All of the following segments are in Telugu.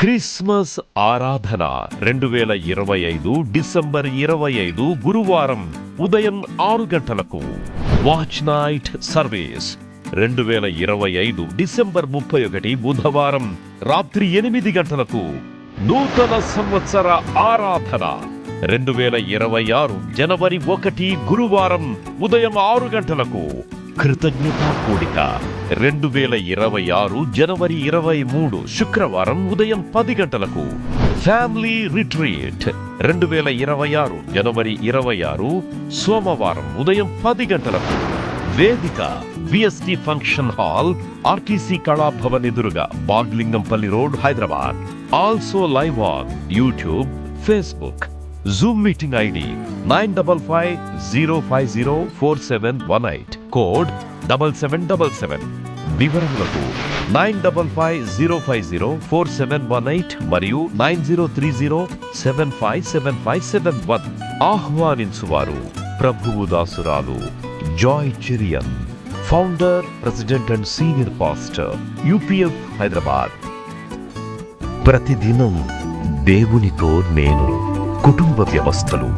క్రిస్మస్ ఆరాధన 2025 డిసెంబర్ 25 గురువారం ఉదయం 6 గంటలకు. వాచ్ నైట్ సర్వీస్ 2025 డిసెంబర్ 31 బుధవారం రాత్రి 8 గంటలకు. నూతన సంవత్సర ఆరాధన 2026 జనవరి 1 గురువారం ఉదయం 6 గంటలకు. కృతజ్ఞతా కూడిక 2026 జనవరి 23 శుక్రవారం ఉదయం 10 గంటలకు. ఫ్యామిలీ రిట్రీట్ 2026 జనవరి 26 సోమవారం ఉదయం 10 గంటలకు. వేదిక VST function hall, RTC Kalabhavan ఎదురుగా, Baglingampally road, Hyderabad. Also live on YouTube, Facebook. Zoom meeting ID 9550504718, code 7777. వివరములకు 9550504718 మరియు 9030757571. ఆహ్వానించువారు ప్రభువు దాసురాలు Joy Cherian, founder, president and senior pastor, UPF Hyderabad. ప్రతిదినం దేవునితో నేను. కుటుంబ వ్యవస్థలు,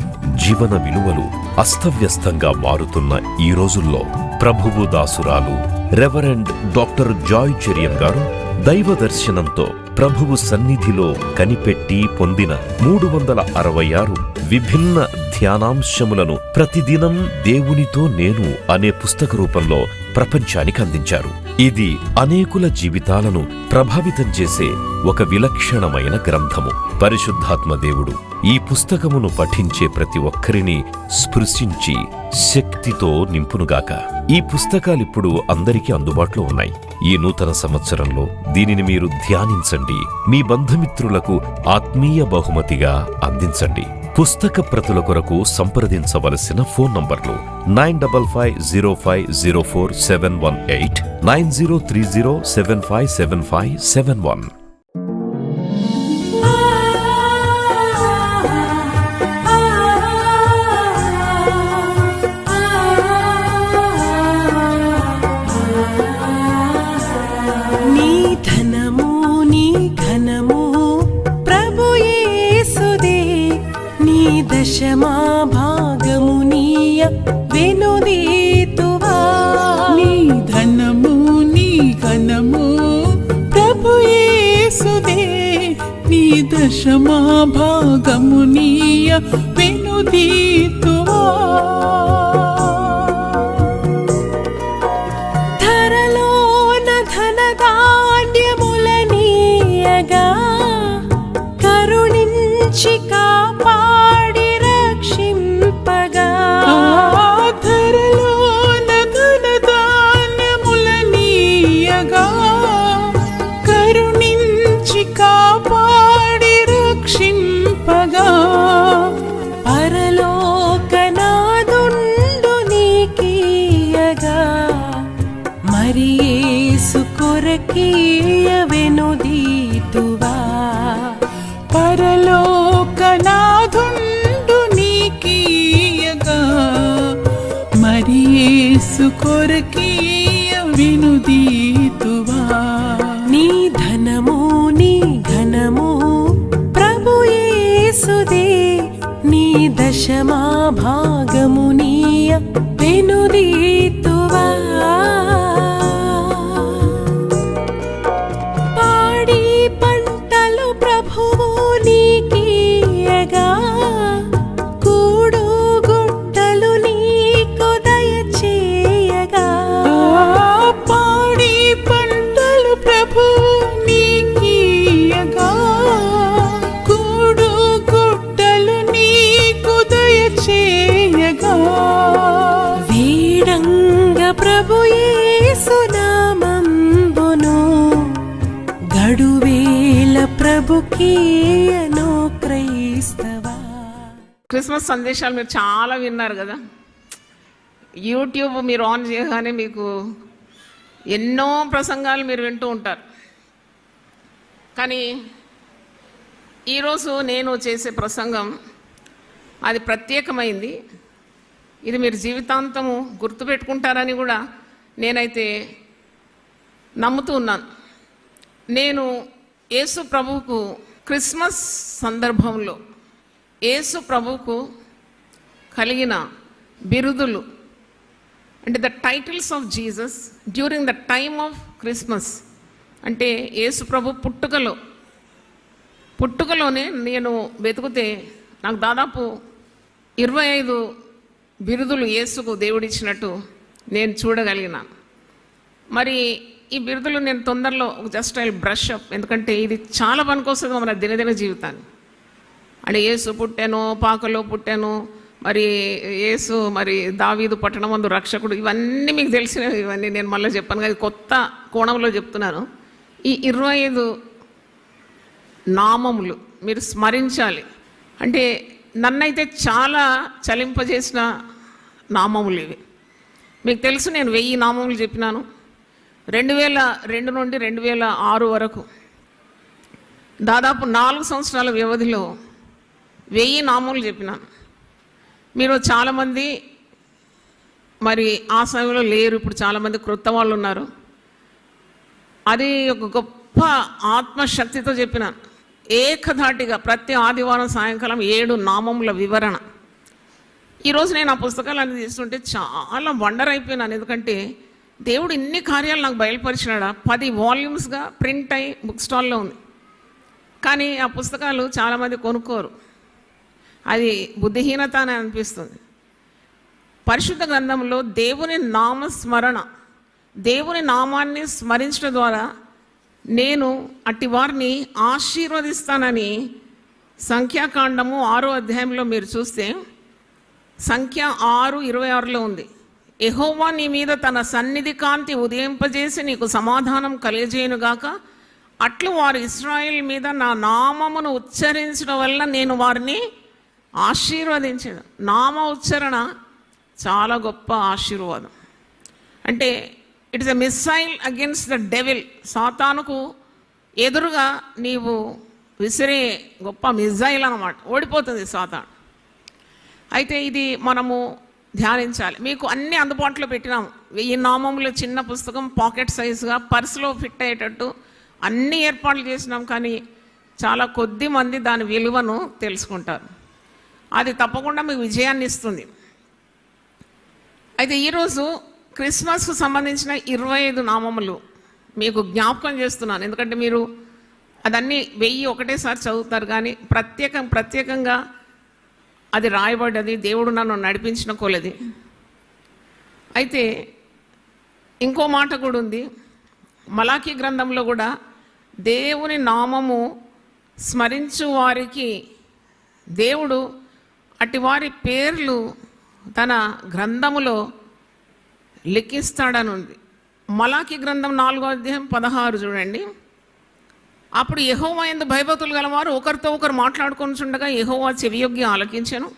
జీవన విలువలు అస్తవ్యస్తంగా మారుతున్న ఈ రోజుల్లో ప్రభువు దాసురాలు రెవరెండ్ డాక్టర్ జాయ్ చెరియన్ గారు దైవ దర్శనంతో ప్రభువు సన్నిధిలో కనిపెట్టి పొందిన 366 విభిన్న ధ్యానాంశములను ప్రతిదినం దేవునితో నేను అనే పుస్తక రూపంలో ప్రపంచానికి అందించారు. ఇది అనేకుల జీవితాలను ప్రభావితం చేసే ఒక విలక్షణమైన గ్రంథము. పరిశుద్ధాత్మ దేవుడు ఈ పుస్తకమును పఠించే ప్రతి ఒక్కరిని స్పృశించి శక్తితో నింపునుగాక. ఈ పుస్తకాలిప్పుడు అందరికీ అందుబాటులో ఉన్నాయి. ఈ నూతన సంవత్సరంలో దీనిని మీరు ధ్యానించండి, మీ బంధుమిత్రులకు ఆత్మీయ బహుమతిగా అందించండి. పుస్తక ప్రతుల కొరకు సంప్రదించవలసిన ఫోన్ నంబర్లు 9550504718, 9030757571. దశమా భాగమునీయ వెనుదీతువా. నీ ధనము నీ ఘనము ప్రభు యేసుదే, నీ దశమా భాగమునీయ వెనుదీతువా. ధరలోన ధనధాన్యములనీయగా కరుణించి వెనుదీతువా. పరలోకనాథుండు నీకీయగా మరి యేసు కొరకీయ వెనుదీతువా. నీ ధనము నీ ఘనము ప్రభు యేసుదే, నీ దశమా భాగమునీయ వెనుదీతువా. ప్రభు యేసు నామంబును గడువేల ప్రభుకీయను క్రైస్తవా. క్రిస్మస్ సందేశాలు మీరు చాలా విన్నారు కదా. యూట్యూబ్ మీరు ఆన్ చేయగానే మీకు ఎన్నో ప్రసంగాలు మీరు వింటూ ఉంటారు. కానీ ఈరోజు నేను చేసే ప్రసంగం అది ప్రత్యేకమైంది. ఇది మీరు జీవితాంతము గుర్తుపెట్టుకుంటారని కూడా నేనైతే నమ్ముతూ ఉన్నాను. నేను యేసు ప్రభువుకు క్రిస్మస్ సందర్భంలో యేసు ప్రభువుకు కలిగిన బిరుదులు అంటే the titles of Jesus during the time of Christmas, అంటే యేసు ప్రభు పుట్టుకలోనే నేను వెతికితే నాకు దాదాపు 25 బిరుదులు యేసుకు దేవుడిచ్చినట్టు నేను చూడగలిగినాను. మరి ఈ బిరుదులు నేను తొందరలో జస్ట్ ఐ బ్రష్ అప్, ఎందుకంటే ఇది చాలా పనికొస్తుంది మన దినదిన జీవితాన్ని. అంటే యేసు పుట్టాను, పాకలో పుట్టాను, మరి యేసు మరి దావీదు పట్టణమందు రక్షకుడు, ఇవన్నీ మీకు తెలిసినవి. ఇవన్నీ నేను మళ్ళీ చెప్పాను కదా, కొత్త కోణంలో చెప్తున్నాను. ఈ 25 నామములు మీరు స్మరించాలి. అంటే నన్నైతే చాలా చలింపజేసిన నామములు ఇవి. మీకు తెలుసు, నేను 1000 నామములు చెప్పినాను. 2002 నుండి 2006 వరకు దాదాపు 4 సంవత్సరాల వ్యవధిలో 1000 నామములు చెప్పినాను. మీరు చాలామంది మరి ఆ సమయంలో లేరు, ఇప్పుడు చాలామంది క్రొత్త వాళ్ళు ఉన్నారు. అది ఒక గొప్ప ఆత్మశక్తితో చెప్పినాను, ఏకధాటిగా ప్రతి ఆదివారం సాయంకాలం 7 నామముల వివరణ. ఈరోజు నేను ఆ పుస్తకాలన్నీ తీసుకుంటే చాలా వండర్ అయిపోయినాను. ఎందుకంటే దేవుడు ఇన్ని కార్యాలు నాకు బయలుపరిచినాడా. 10 వాల్యూమ్స్గా ప్రింట్ అయి బుక్ స్టాల్లో ఉంది. కానీ ఆ పుస్తకాలు చాలామంది కొనుక్కోరు. అది బుద్ధిహీనత అని అనిపిస్తుంది. పరిశుద్ధ గ్రంథంలో దేవుని నామస్మరణ, దేవుని నామాన్ని స్మరించడం ద్వారా నేను అట్టి వారిని ఆశీర్వదిస్తానని సంఖ్యాకాండము 6వ అధ్యాయంలో మీరు చూస్తే సంఖ్య 6:26లో ఉంది. యెహోవా నీ మీద తన సన్నిధి కాంతి ఉదయింపజేసి నీకు సమాధానం కలిగజేయునుగాక, అట్లు వారు ఇశ్రాయేల్ మీద నా నామమును ఉచ్చరించడం వల్ల నేను వారిని ఆశీర్వదించాను. నామ ఉచ్చరణ చాలా గొప్ప ఆశీర్వాదం. అంటే it is a missile against the devil. సాతానుకు ఎదురుగా నీవు విసిరే గొప్ప మిస్సైల్ అన్నమాట, ఓడిపోతుంది సాతాను. అయితే ఇది మనము ధ్యానించాలి. మీకు అన్నీ అందుబాటులో పెట్టినాము. 1000 నామములు చిన్న పుస్తకం, పాకెట్ సైజుగా పర్సులో ఫిట్ అయ్యేటట్టు అన్ని ఏర్పాట్లు చేసినాం. కానీ చాలా కొద్ది మంది దాని విలువను తెలుసుకుంటారు. అది తప్పకుండా మీకు విజయాన్ని ఇస్తుంది. అయితే ఈరోజు క్రిస్మస్కు సంబంధించిన 25 నామములు మీకు జ్ఞాపకం చేస్తున్నాను. ఎందుకంటే మీరు అదన్నీ 1000 ఒకటేసారి చదువుతారు, కానీ ప్రత్యేకంగా అది రాయబడ్డది, దేవుడు నన్ను నడిపించిన కొలది. అయితే ఇంకో మాట కూడా ఉంది. మలాకీ గ్రంథంలో కూడా దేవుని నామము స్మరించు వారికి దేవుడు అట్టి వారి పేర్లు తన గ్రంథములో లిఖిస్తాడని ఉంది. మలాకీ గ్రంథం 4వ అధ్యాయం 16 చూడండి. అప్పుడు యెహోవా యందు భయభక్తులు గలవారు ఒకరితో ఒకరు మాట్లాడుకొనుచుండగా యెహోవా చెవియొగ్గి ఆలకించెను.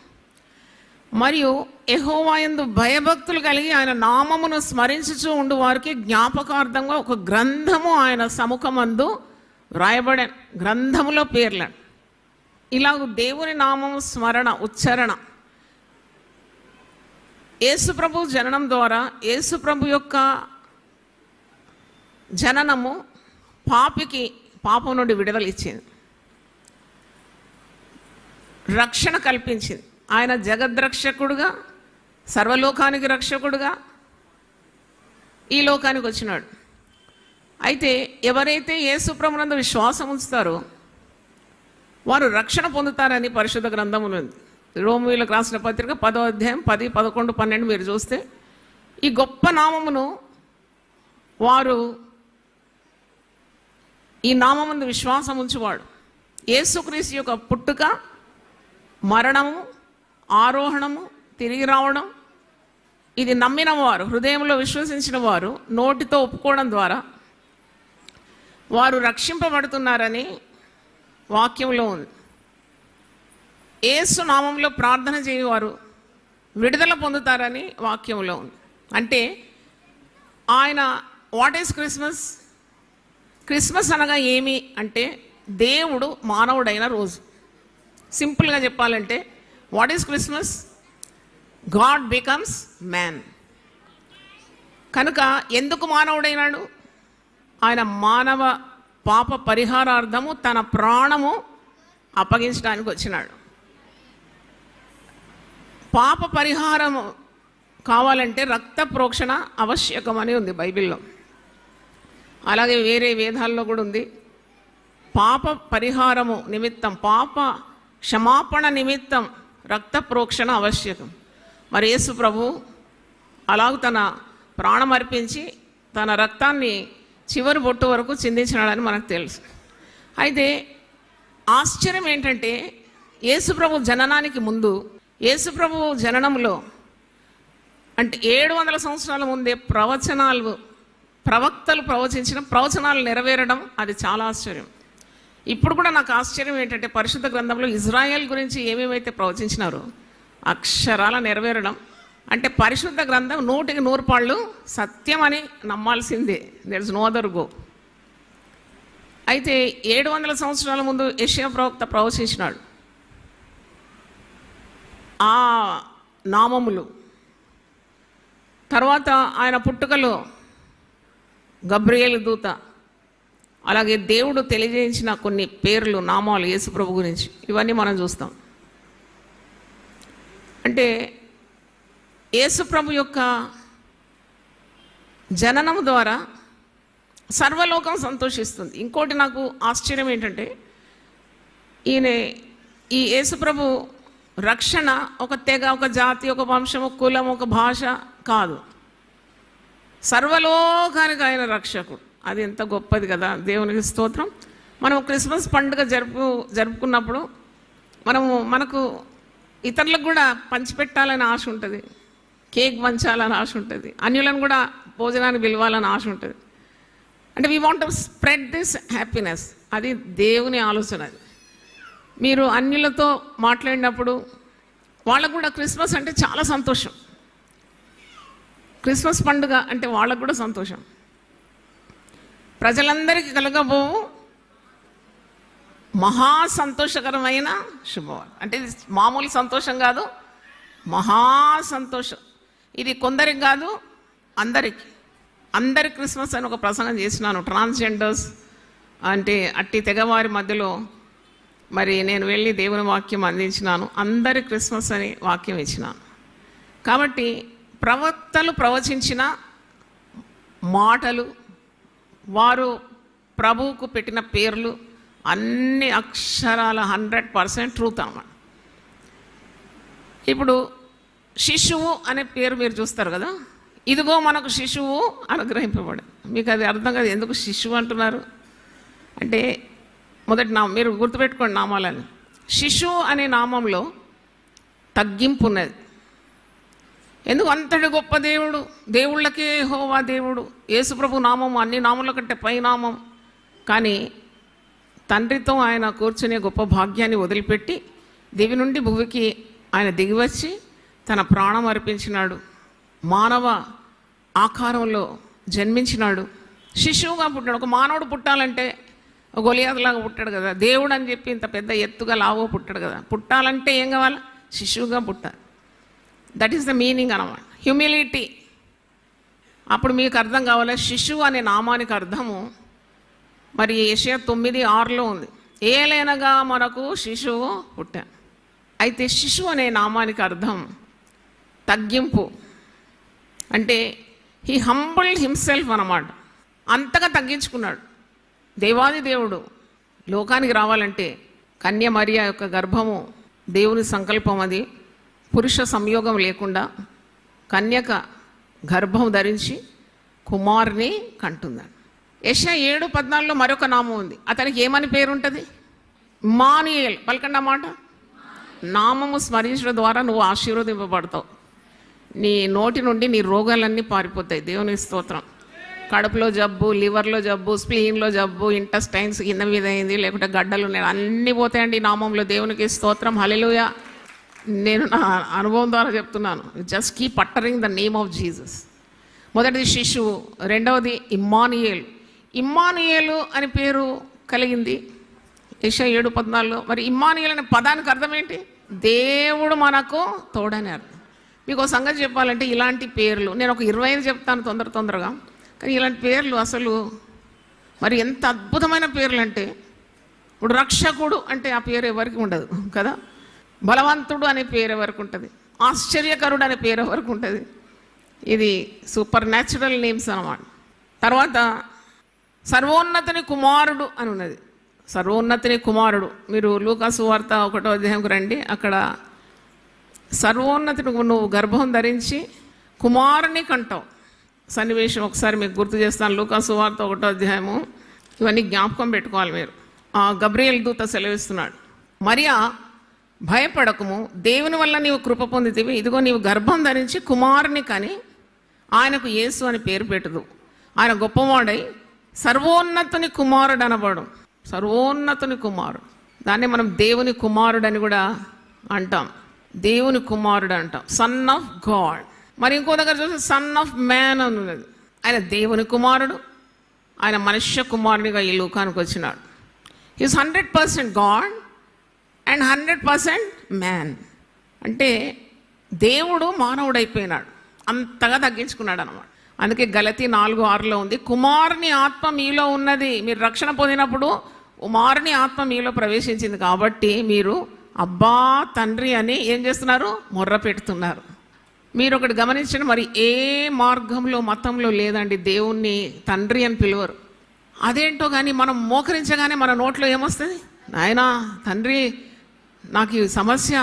మరియు యెహోవా యందు భయభక్తులు కలిగి ఆయన నామమును స్మరించుచూ ఉండు వారికి జ్ఞాపకార్థంగా ఒక గ్రంథము ఆయన సముఖమందు వ్రాయబడే, గ్రంథములో పేర్లను. ఇలా దేవుని నామము స్మరణ ఉచ్చారణ యేసుప్రభు జననం ద్వారా, యేసుప్రభు యొక్క జననము పాపికి పాపం నుండి విడుదల ఇచ్చింది, రక్షణ కల్పించింది. ఆయన జగద్రక్షకుడుగా, సర్వలోకానికి రక్షకుడుగా ఈ లోకానికి వచ్చినాడు. అయితే ఎవరైతే యేసుప్రభునందు విశ్వాసం ఉంచుతారో వారు రక్షణ పొందుతారని పరిశుద్ధ గ్రంథములో ఉంది. రోమీయులకు రాసిన పత్రిక 10వ అధ్యాయం 10, 11, 12 మీరు చూస్తే ఈ గొప్ప నామమును వారు, ఈ నామముందు విశ్వాసం ఉంచువాడు, యేసుక్రీస్తు యొక్క పుట్టుక, మరణము, ఆరోహణము, తిరిగి రావడం, ఇది నమ్మిన వారు, హృదయంలో విశ్వసించిన వారు నోటితో ఒప్పుకోవడం ద్వారా వారు రక్షింపబడుతున్నారని వాక్యంలో ఉంది. యేసు నామంలో ప్రార్థన చేయవారు విడుదల పొందుతారని వాక్యంలో ఉంది. అంటే ఆయన వాట్ ఈస్ క్రిస్మస్? క్రిస్మస్ అనగా ఏమి అంటే దేవుడు మానవుడైన రోజు. సింపుల్గా చెప్పాలంటే what is Christmas? God becomes man. కనుక ఎందుకు మానవుడైనాడు? ఆయన మానవ పాప పరిహారార్థము తన ప్రాణము అప్పగించడానికి వచ్చినాడు. పాప పరిహారము కావాలంటే రక్త ప్రోక్షణ ఆవశ్యకమని ఉంది బైబిల్లో. అలాగే వేరే వేదాల్లో కూడా ఉంది. పాప పరిహారము నిమిత్తం, పాప క్షమాపణ నిమిత్తం రక్త ప్రోక్షణ ఆవశ్యకం. మరి యేసు ప్రభు అలాగ తన ప్రాణం అర్పించి తన రక్తాన్ని చివరి బొట్టు వరకు చిందించినాడని మనకు తెలుసు. అయితే ఆశ్చర్యం ఏంటంటే యేసుప్రభు జననానికి ముందు, యేసుప్రభు జననంలో అంటే 700 సంవత్సరాల ముందే ప్రవక్తలు ప్రవచించిన ప్రవచనాలు నెరవేరడం అది చాలా ఆశ్చర్యం. ఇప్పుడు కూడా నాకు ఆశ్చర్యం ఏంటంటే పరిశుద్ధ గ్రంథంలో ఇజ్రాయెల్ గురించి ఏమేమైతే ప్రవచించినారో అక్షరాల నెరవేరడం అంటే పరిశుద్ధ గ్రంథం 100% పాళ్ళు సత్యం అని నమ్మాల్సిందే. There is no other go. అయితే 700 సంవత్సరాల ముందు యెషయా ప్రవక్త ప్రవచించినాడు. ఆ నామములు తర్వాత ఆయన పుట్టుకలో గబ్రియేలు దూత, అలాగే దేవుడు తెలియజేయించిన కొన్ని పేర్లు, నామాలు యేసుప్రభు గురించి, ఇవన్నీ మనం చూస్తాం. అంటే యేసుప్రభు యొక్క జననం ద్వారా సర్వలోకం సంతోషిస్తుంది. ఇంకోటి నాకు ఆశ్చర్యం ఏంటంటే ఈ యేసుప్రభు రక్షణ ఒక తెగ, ఒక జాతి, ఒక వంశం, ఒక కులం, ఒక భాష కాదు. సర్వలోకానికి ఆయన రక్షకుడు. అది ఎంత గొప్పది కదా, దేవునికి స్తోత్రం. మనం క్రిస్మస్ పండుగ జరుపుకున్నప్పుడు మనకు ఇతరులకు కూడా పంచిపెట్టాలని ఆశ ఉంటుంది, కేక్ పంచాలని ఆశ ఉంటుంది, అన్యులను కూడా భోజనానికి పిలవాలని ఆశ ఉంటుంది. అంటే we want to spread this happiness. అది దేవుని ఆలోచన. అది మీరు అన్యులతో మాట్లాడినప్పుడు వాళ్ళకు కూడా క్రిస్మస్ అంటే చాలా సంతోషం. క్రిస్మస్ పండుగ అంటే వాళ్ళకు కూడా సంతోషం. ప్రజలందరికీ కలగబోవు మహా సంతోషకరమైన శుభవార్త. అంటే ఇది మామూలు సంతోషం కాదు, మహా సంతోషం. ఇది కొందరికి కాదు, అందరి క్రిస్మస్ అని ఒక ప్రసంగం చేసినాను. ట్రాన్స్జెండర్స్ అంటే అట్టి తెగవారి మధ్యలో మరి నేను వెళ్ళి దేవుని వాక్యం అందించినాను. అందరి క్రిస్మస్ అని వాక్యం ఇచ్చినాను. కాబట్టి ప్రవక్తలు ప్రవచించిన మాటలు, వారు ప్రభువుకు పెట్టిన పేర్లు అన్ని అక్షరాల 100% ట్రూత్ అన్నమాట. ఇప్పుడు శిశువు అనే పేరు మీరు చూస్తారు కదా, ఇదిగో మనకు శిశువు అనుగ్రహింపబడి. మీకు అది అర్థం కాదు ఎందుకు శిశువు అంటున్నారు అంటే, మొదటి మీరు గుర్తుపెట్టుకోండి నామాలని. శిశువు అనే నామంలో తగ్గింపు ఉన్నది. ఎందుకు అంతటి గొప్ప దేవుడు, దేవుళ్ళకే యెహోవా దేవుడు, యేసుప్రభు నామం అన్ని నామముల కంటే పై నామం. కానీ తండ్రితో ఆయన కూర్చునే గొప్ప భాగ్యాన్ని వదిలిపెట్టి దివి నుండి భువికి ఆయన దిగివచ్చి తన ప్రాణం అర్పించినాడు. మానవ ఆకారంలో జన్మించినాడు, శిశువుగా పుట్టాడు. ఒక మానవుడు పుట్టాలంటే గొలియాదులాగా పుట్టాడు కదా, దేవుడు అని చెప్పి ఇంత పెద్ద ఎత్తుగా లావో పుట్టాడు కదా. పుట్టాలంటే ఏం కావాలి? శిశువుగా పుట్టాలి. దట్ ఈస్ ద మీనింగ్ అన్నమాట, హ్యూమిలిటీ. అప్పుడు మీకు అర్థం కావాలి శిశువు అనే నామానికి అర్థము. మరి యెషయా 9:6 ఉంది, ఏలైనగా మనకు శిశువు పుట్టా. అయితే శిశువు అనే నామానికి అర్థం తగ్గింపు. అంటే హీ హంబుల్డ్ హిమ్సెల్ఫ్ అన్నమాట. అంతగా తగ్గించుకున్నాడు. దేవాది దేవుడు లోకానికి రావాలంటే కన్య మరియా యొక్క గర్భము దేవుని సంకల్పం. అది పురుష సంయోగం లేకుండా కన్యక గర్భం ధరించి కుమారుని కంటుందని. యెషయా 7:14 మరొక నామం ఉంది. అతనికి ఏమని పేరు ఉంటుంది? ఇమ్మానుయేల్. పలకండి అన్నమాట. నామము స్మరించడం ద్వారా నువ్వు ఆశీర్వదింపబడతావు. నీ నోటి నుండి నీ రోగాలన్నీ పారిపోతాయి. దేవుని స్తోత్రం. కడుపులో జబ్బు, లివర్లో జబ్బు, స్ప్లీన్లో జబ్బు, ఇంటెస్టైన్స్ కింద మీద అయింది, లేకుంటే గడ్డలు ఉన్నాయి, అన్నీ పోతాయండి ఈ నామంలో. దేవునికి స్తోత్రం. హల్లెలూయా. నేను నా అనుభవం ద్వారా చెప్తున్నాను. Just keep uttering the name of Jesus. మొదటిది శిశువు, రెండవది ఇమ్మానుయేలు. ఇమ్మానుయేలు అని పేరు కలిగింది యెషయా 7:14. మరి ఇమ్మానుయేలు అనే పదానికి అర్థం ఏంటి? దేవుడు మనకు తోడని అర్థం. మీకు ఒక సంగతి చెప్పాలంటే ఇలాంటి పేర్లు నేను ఒక 25 చెప్తాను తొందరగా. కానీ ఇలాంటి పేర్లు అసలు మరి ఎంత అద్భుతమైన పేర్లు అంటే, ఇప్పుడు రక్షకుడు అంటే ఆ పేరు ఎవరికి ఉండదు కదా. బలవంతుడు అనే పేరు ఎవరికి ఉంటుంది, ఆశ్చర్యకరుడు అనే పేరు ఎవరికి ఉంటుంది. ఇది సూపర్ న్యాచురల్ నేమ్స్ అన్నమాట. తర్వాత సర్వోన్నతుని కుమారుడు అని ఉన్నది. సర్వోన్నతుని కుమారుడు, మీరు లూకాసు వార్త 1వ అధ్యాయంకి రండి. అక్కడ సర్వోన్నతుడు నువ్వు గర్భం ధరించి కుమారుని కంటావు సన్నివేశం ఒకసారి మీకు గుర్తు చేస్తాను. లూకాసు వార్త 1వ అధ్యాయము. ఇవన్నీ జ్ఞాపకం పెట్టుకోవాలి మీరు. గబ్రియేల్ దూత సెలవిస్తున్నాడు, మరియా భయపడకము, దేవుని వల్ల నీవు కృప పొందితివి, ఇదిగో నీవు గర్భం ధరించి కుమారుని కని ఆయనకు యేసు అని పేరు పెట్టుదు. ఆయన గొప్పవాడై సర్వోన్నతుని కుమారుడు అనబడు. సర్వోన్నతుని కుమారుడు, దాన్ని మనం దేవుని కుమారుడు అని కూడా అంటాం. దేవుని కుమారుడు అంటాం, సన్ ఆఫ్ గాడ్. మరి ఇంకో దగ్గర చూస్తే సన్ ఆఫ్ మ్యాన్ అని ఉన్నది. ఆయన దేవుని కుమారుడు, ఆయన మనుష్య కుమారునిగా ఈ లోకానికి వచ్చినాడు. Is 100% God and 100% man. అంటే దేవుడు మానవుడైపోయినాడు, అంతగా తగ్గించుకున్నాడు అనమాట. అందుకే గలతీ 4:6 ఉంది, కుమారుని ఆత్మ మీలో ఉన్నది. మీరు రక్షణ పొందినప్పుడు కుమారుని ఆత్మ మీలో ప్రవేశించింది కాబట్టి మీరు అబ్బా తండ్రి అని ఏం చేస్తున్నారు, మొర్ర పెడుతున్నారు. మీరు ఒకటి గమనించండి, మరి ఏ మార్గంలో మతంలో లేదండి దేవుణ్ణి తండ్రి అని పిలువరు. అదేంటో కానీ మనం మోకరించగానే మన నోట్లో ఏమొస్తుంది, నాయనా తండ్రి నాకు ఈ సమస్య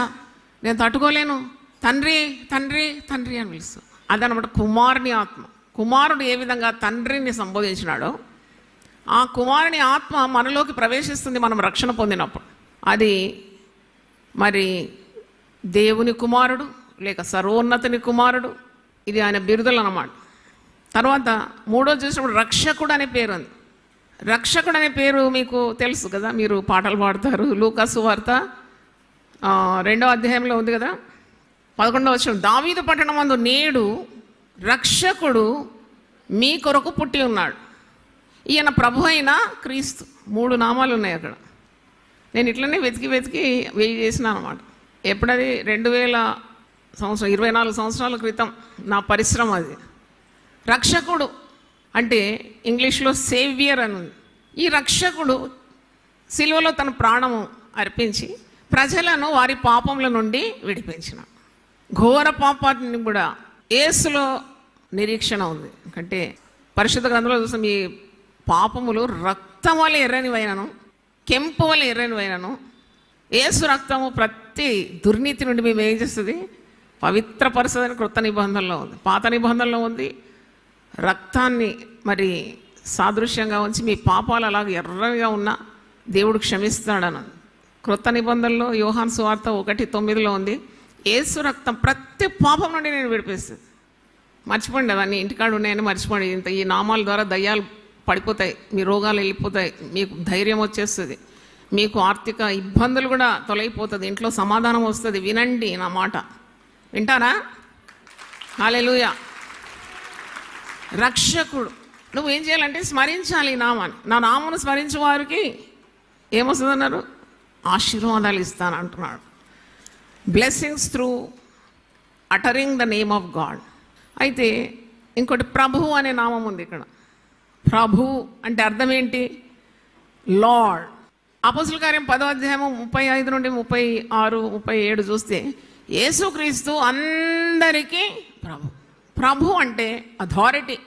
నేను తట్టుకోలేను, తండ్రి తండ్రి తండ్రి అని పిలుస్తాం. అదనమాట కుమారుని ఆత్మ. కుమారుడు ఏ విధంగా తండ్రిని సంబోధించినాడో ఆ కుమారుని ఆత్మ మనలోకి ప్రవేశిస్తుంది మనం రక్షణ పొందినప్పుడు. అది మరి దేవుని కుమారుడు లేక సర్వోన్నతుని కుమారుడు, ఇది ఆయన బిరుదులు అన్నమాట. తర్వాత 3వ చూసినప్పుడు రక్షకుడు అనే పేరు ఉంది. రక్షకుడు అనే పేరు మీకు తెలుసు కదా, మీరు పాటలు పాడతారు. లూకాసు వార్త 2వ అధ్యాయంలో ఉంది కదా, 11వ వచనం, దావీదు పట్టణమందు నేడు రక్షకుడు మీ కొరకు పుట్టి ఉన్నాడు, ఈయన ప్రభు అయిన క్రీస్తు. 3 నామాలు ఉన్నాయి అక్కడ. నేను ఇట్లనే వెతికి వెయ్యి చేసినాను అనమాట. ఎప్పుడది 2000 సంవత్సరం 24 సంవత్సరాల క్రితం నా పరిశ్రమ అది. రక్షకుడు అంటే ఇంగ్లీష్లో సేవియర్ అని ఉంది. ఈ రక్షకుడు సిలువలో తన ప్రాణము అర్పించి ప్రజలను వారి పాపముల నుండి విడిపించిన. ఘోర పాపాన్ని కూడా యేసులో నిరీక్షణ ఉంది. అంటే పరిశుద్ధ గ్రంథంలో చూస్తే మీ పాపములు రక్తం వల్ల ఎర్రనివైనను కెంపు వల్ల ఎర్రనివైనను యేసు రక్తము ప్రతి దుర్నీతి నుండి మేము ఏం చేస్తుంది, పవిత్రపరుస్తుందని క్రొత్త నిబంధనలో ఉంది. పాత నిబంధనలో ఉంది, రక్తాన్ని మరి సాదృశ్యంగా ఉంచి మీ పాపాలు అలాగే ఎర్రగా ఉన్నా దేవుడు క్షమిస్తాడని. క్రొత్త నిబంధనలో యోహాను సువార్త 1:9 ఉంది, యేసు రక్తం ప్రతి పాపం నుండి నేను విడిపిస్తుంది. మర్చిపోండి అవన్నీ, ఇంటికాడ ఉన్నాయని మర్చిపోండి. ఇంత ఈ నామాల ద్వారా దయ్యాలు పడిపోతాయి, మీ రోగాలు వెళ్ళిపోతాయి, మీకు ధైర్యం వచ్చేస్తుంది, మీకు ఆర్థిక ఇబ్బందులు కూడా తొలగిపోతుంది, ఇంట్లో సమాధానం వస్తుంది. వినండి నా మాట, వింటారా? హల్లెలూయా. రక్షకుడు నువ్వేం చేయాలంటే స్మరించాలి ఈ నామాన్ని. నా నామను స్మరించే వారికి ఏమొస్తుందన్నారు, ఆశీర్వాదాలు ఇస్తాను అంటున్నాడు. Blessings through uttering the name of God. అయితే ఇంకోటి ప్రభు అనే నామం ఉంది ఇక్కడ. ప్రభు అంటే అర్థం ఏంటి, లార్డ్. అపోస్తుల కార్యం 10వ అధ్యాయం 35 నుండి 36, 37 చూస్తే యేసుక్రీస్తు అందరికీ ప్రభు. ప్రభు అంటే అథారిటీ,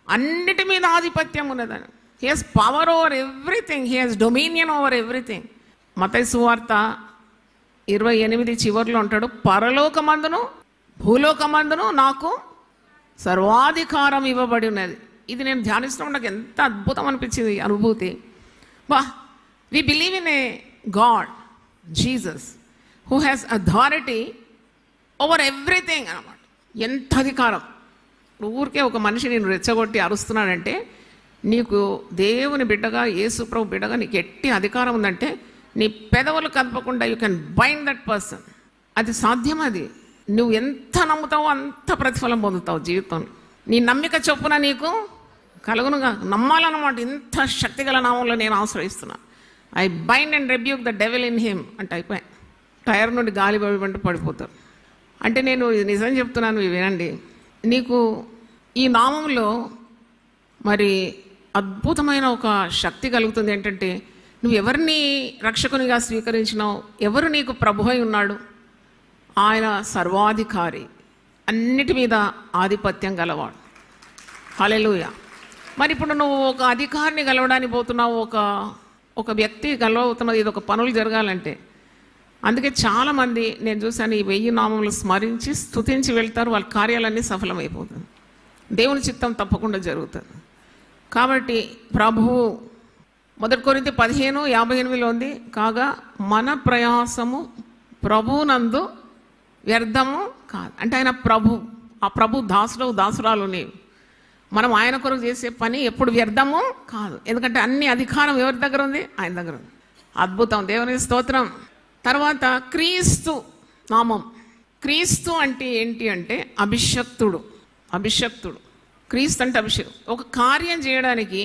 అన్నిటి మీద ఆధిపత్యం ఉన్నదని. He has power over everything, he has dominion over everything. Mattayi సువార్త 28 చివరిలో ఉంటాడు, పరలోకమందును భూలోకమందును నాకు సర్వాధికారం ఇవ్వబడి ఉన్నది. ఇది నేను ధ్యానిస్తున్నాను, నాకు ఎంత అద్భుతం అనిపించింది అనుభూతి. బా, we believe in a God Jesus who has authority over everything అన్నమాట. ఎంత అధికారం! ఊరికే ఒక మనిషి నేను రెచ్చగొట్టి అరుస్తున్నాడంటే, నీకు దేవుని బిడ్డగా యేసుప్రభు బిడ్డగా నీకు ఎట్టి అధికారం ఉందంటే నీ పెదవులు కదపకుండా you can bind that person. అది సాధ్యం. అది నువ్వు ఎంత నమ్ముతావో అంత ప్రతిఫలం పొందుతావు జీవితంలో. నీ నమ్మిక చొప్పున నీకు కలుగునుగా. నమ్మాలన్నమాట. ఇంత శక్తిగల నామంలో నేను ఆశ్రయిస్తున్నా. I bind and rebuke the devil in him అంటే అయిపోయి టైర్ నుండి గాలి పడిపోయి పడిపోతారు. అంటే నేను నిజం చెప్తున్నాను, వినండి. నీకు ఈ నామంలో మరి అద్భుతమైన ఒక శక్తి కలుగుతుంది. ఏంటంటే నువ్వు ఎవరిని రక్షకునిగా స్వీకరించినావు, ఎవరు నీకు ప్రభు అయి ఉన్నాడు, ఆయన సర్వాధికారి, అన్నిటి మీద ఆధిపత్యం గలవాడు. హల్లెలూయా. మరి ఇప్పుడు నువ్వు ఒక అధికారిని గెలవడానికి పోతున్నావు, ఒక వ్యక్తి గెలవవుతున్నావు, ఇది ఒక పనులు జరగాలంటే. అందుకే చాలామంది నేను చూశాను, ఈ 1000 నామములు స్మరించి స్తుతించి వెళ్తారు, వాళ్ళ కార్యాలన్నీ సఫలమైపోతుంది, దేవుని చిత్తం తప్పకుండా జరుగుతుంది. కాబట్టి ప్రభువు 1 కొరింథీ 15:58 ఉంది, కాగా మన ప్రయాసము ప్రభువునందు వ్యర్థము కాదు. అంటే ఆయన ఆ ప్రభు దాసురాలు నీవు. మనం ఆయన కొరకు చేసే పని ఎప్పుడు వ్యర్థము కాదు. ఎందుకంటే అన్ని అధికారం ఎవరి దగ్గర ఉంది? ఆయన దగ్గర ఉంది. అద్భుతం, దేవునికి స్తోత్రం. తర్వాత క్రీస్తు నామం. క్రీస్తు అంటే ఏంటి అంటే అభిషక్తుడు. క్రీస్తు అంటే అభిషేకం. ఒక కార్యం చేయడానికి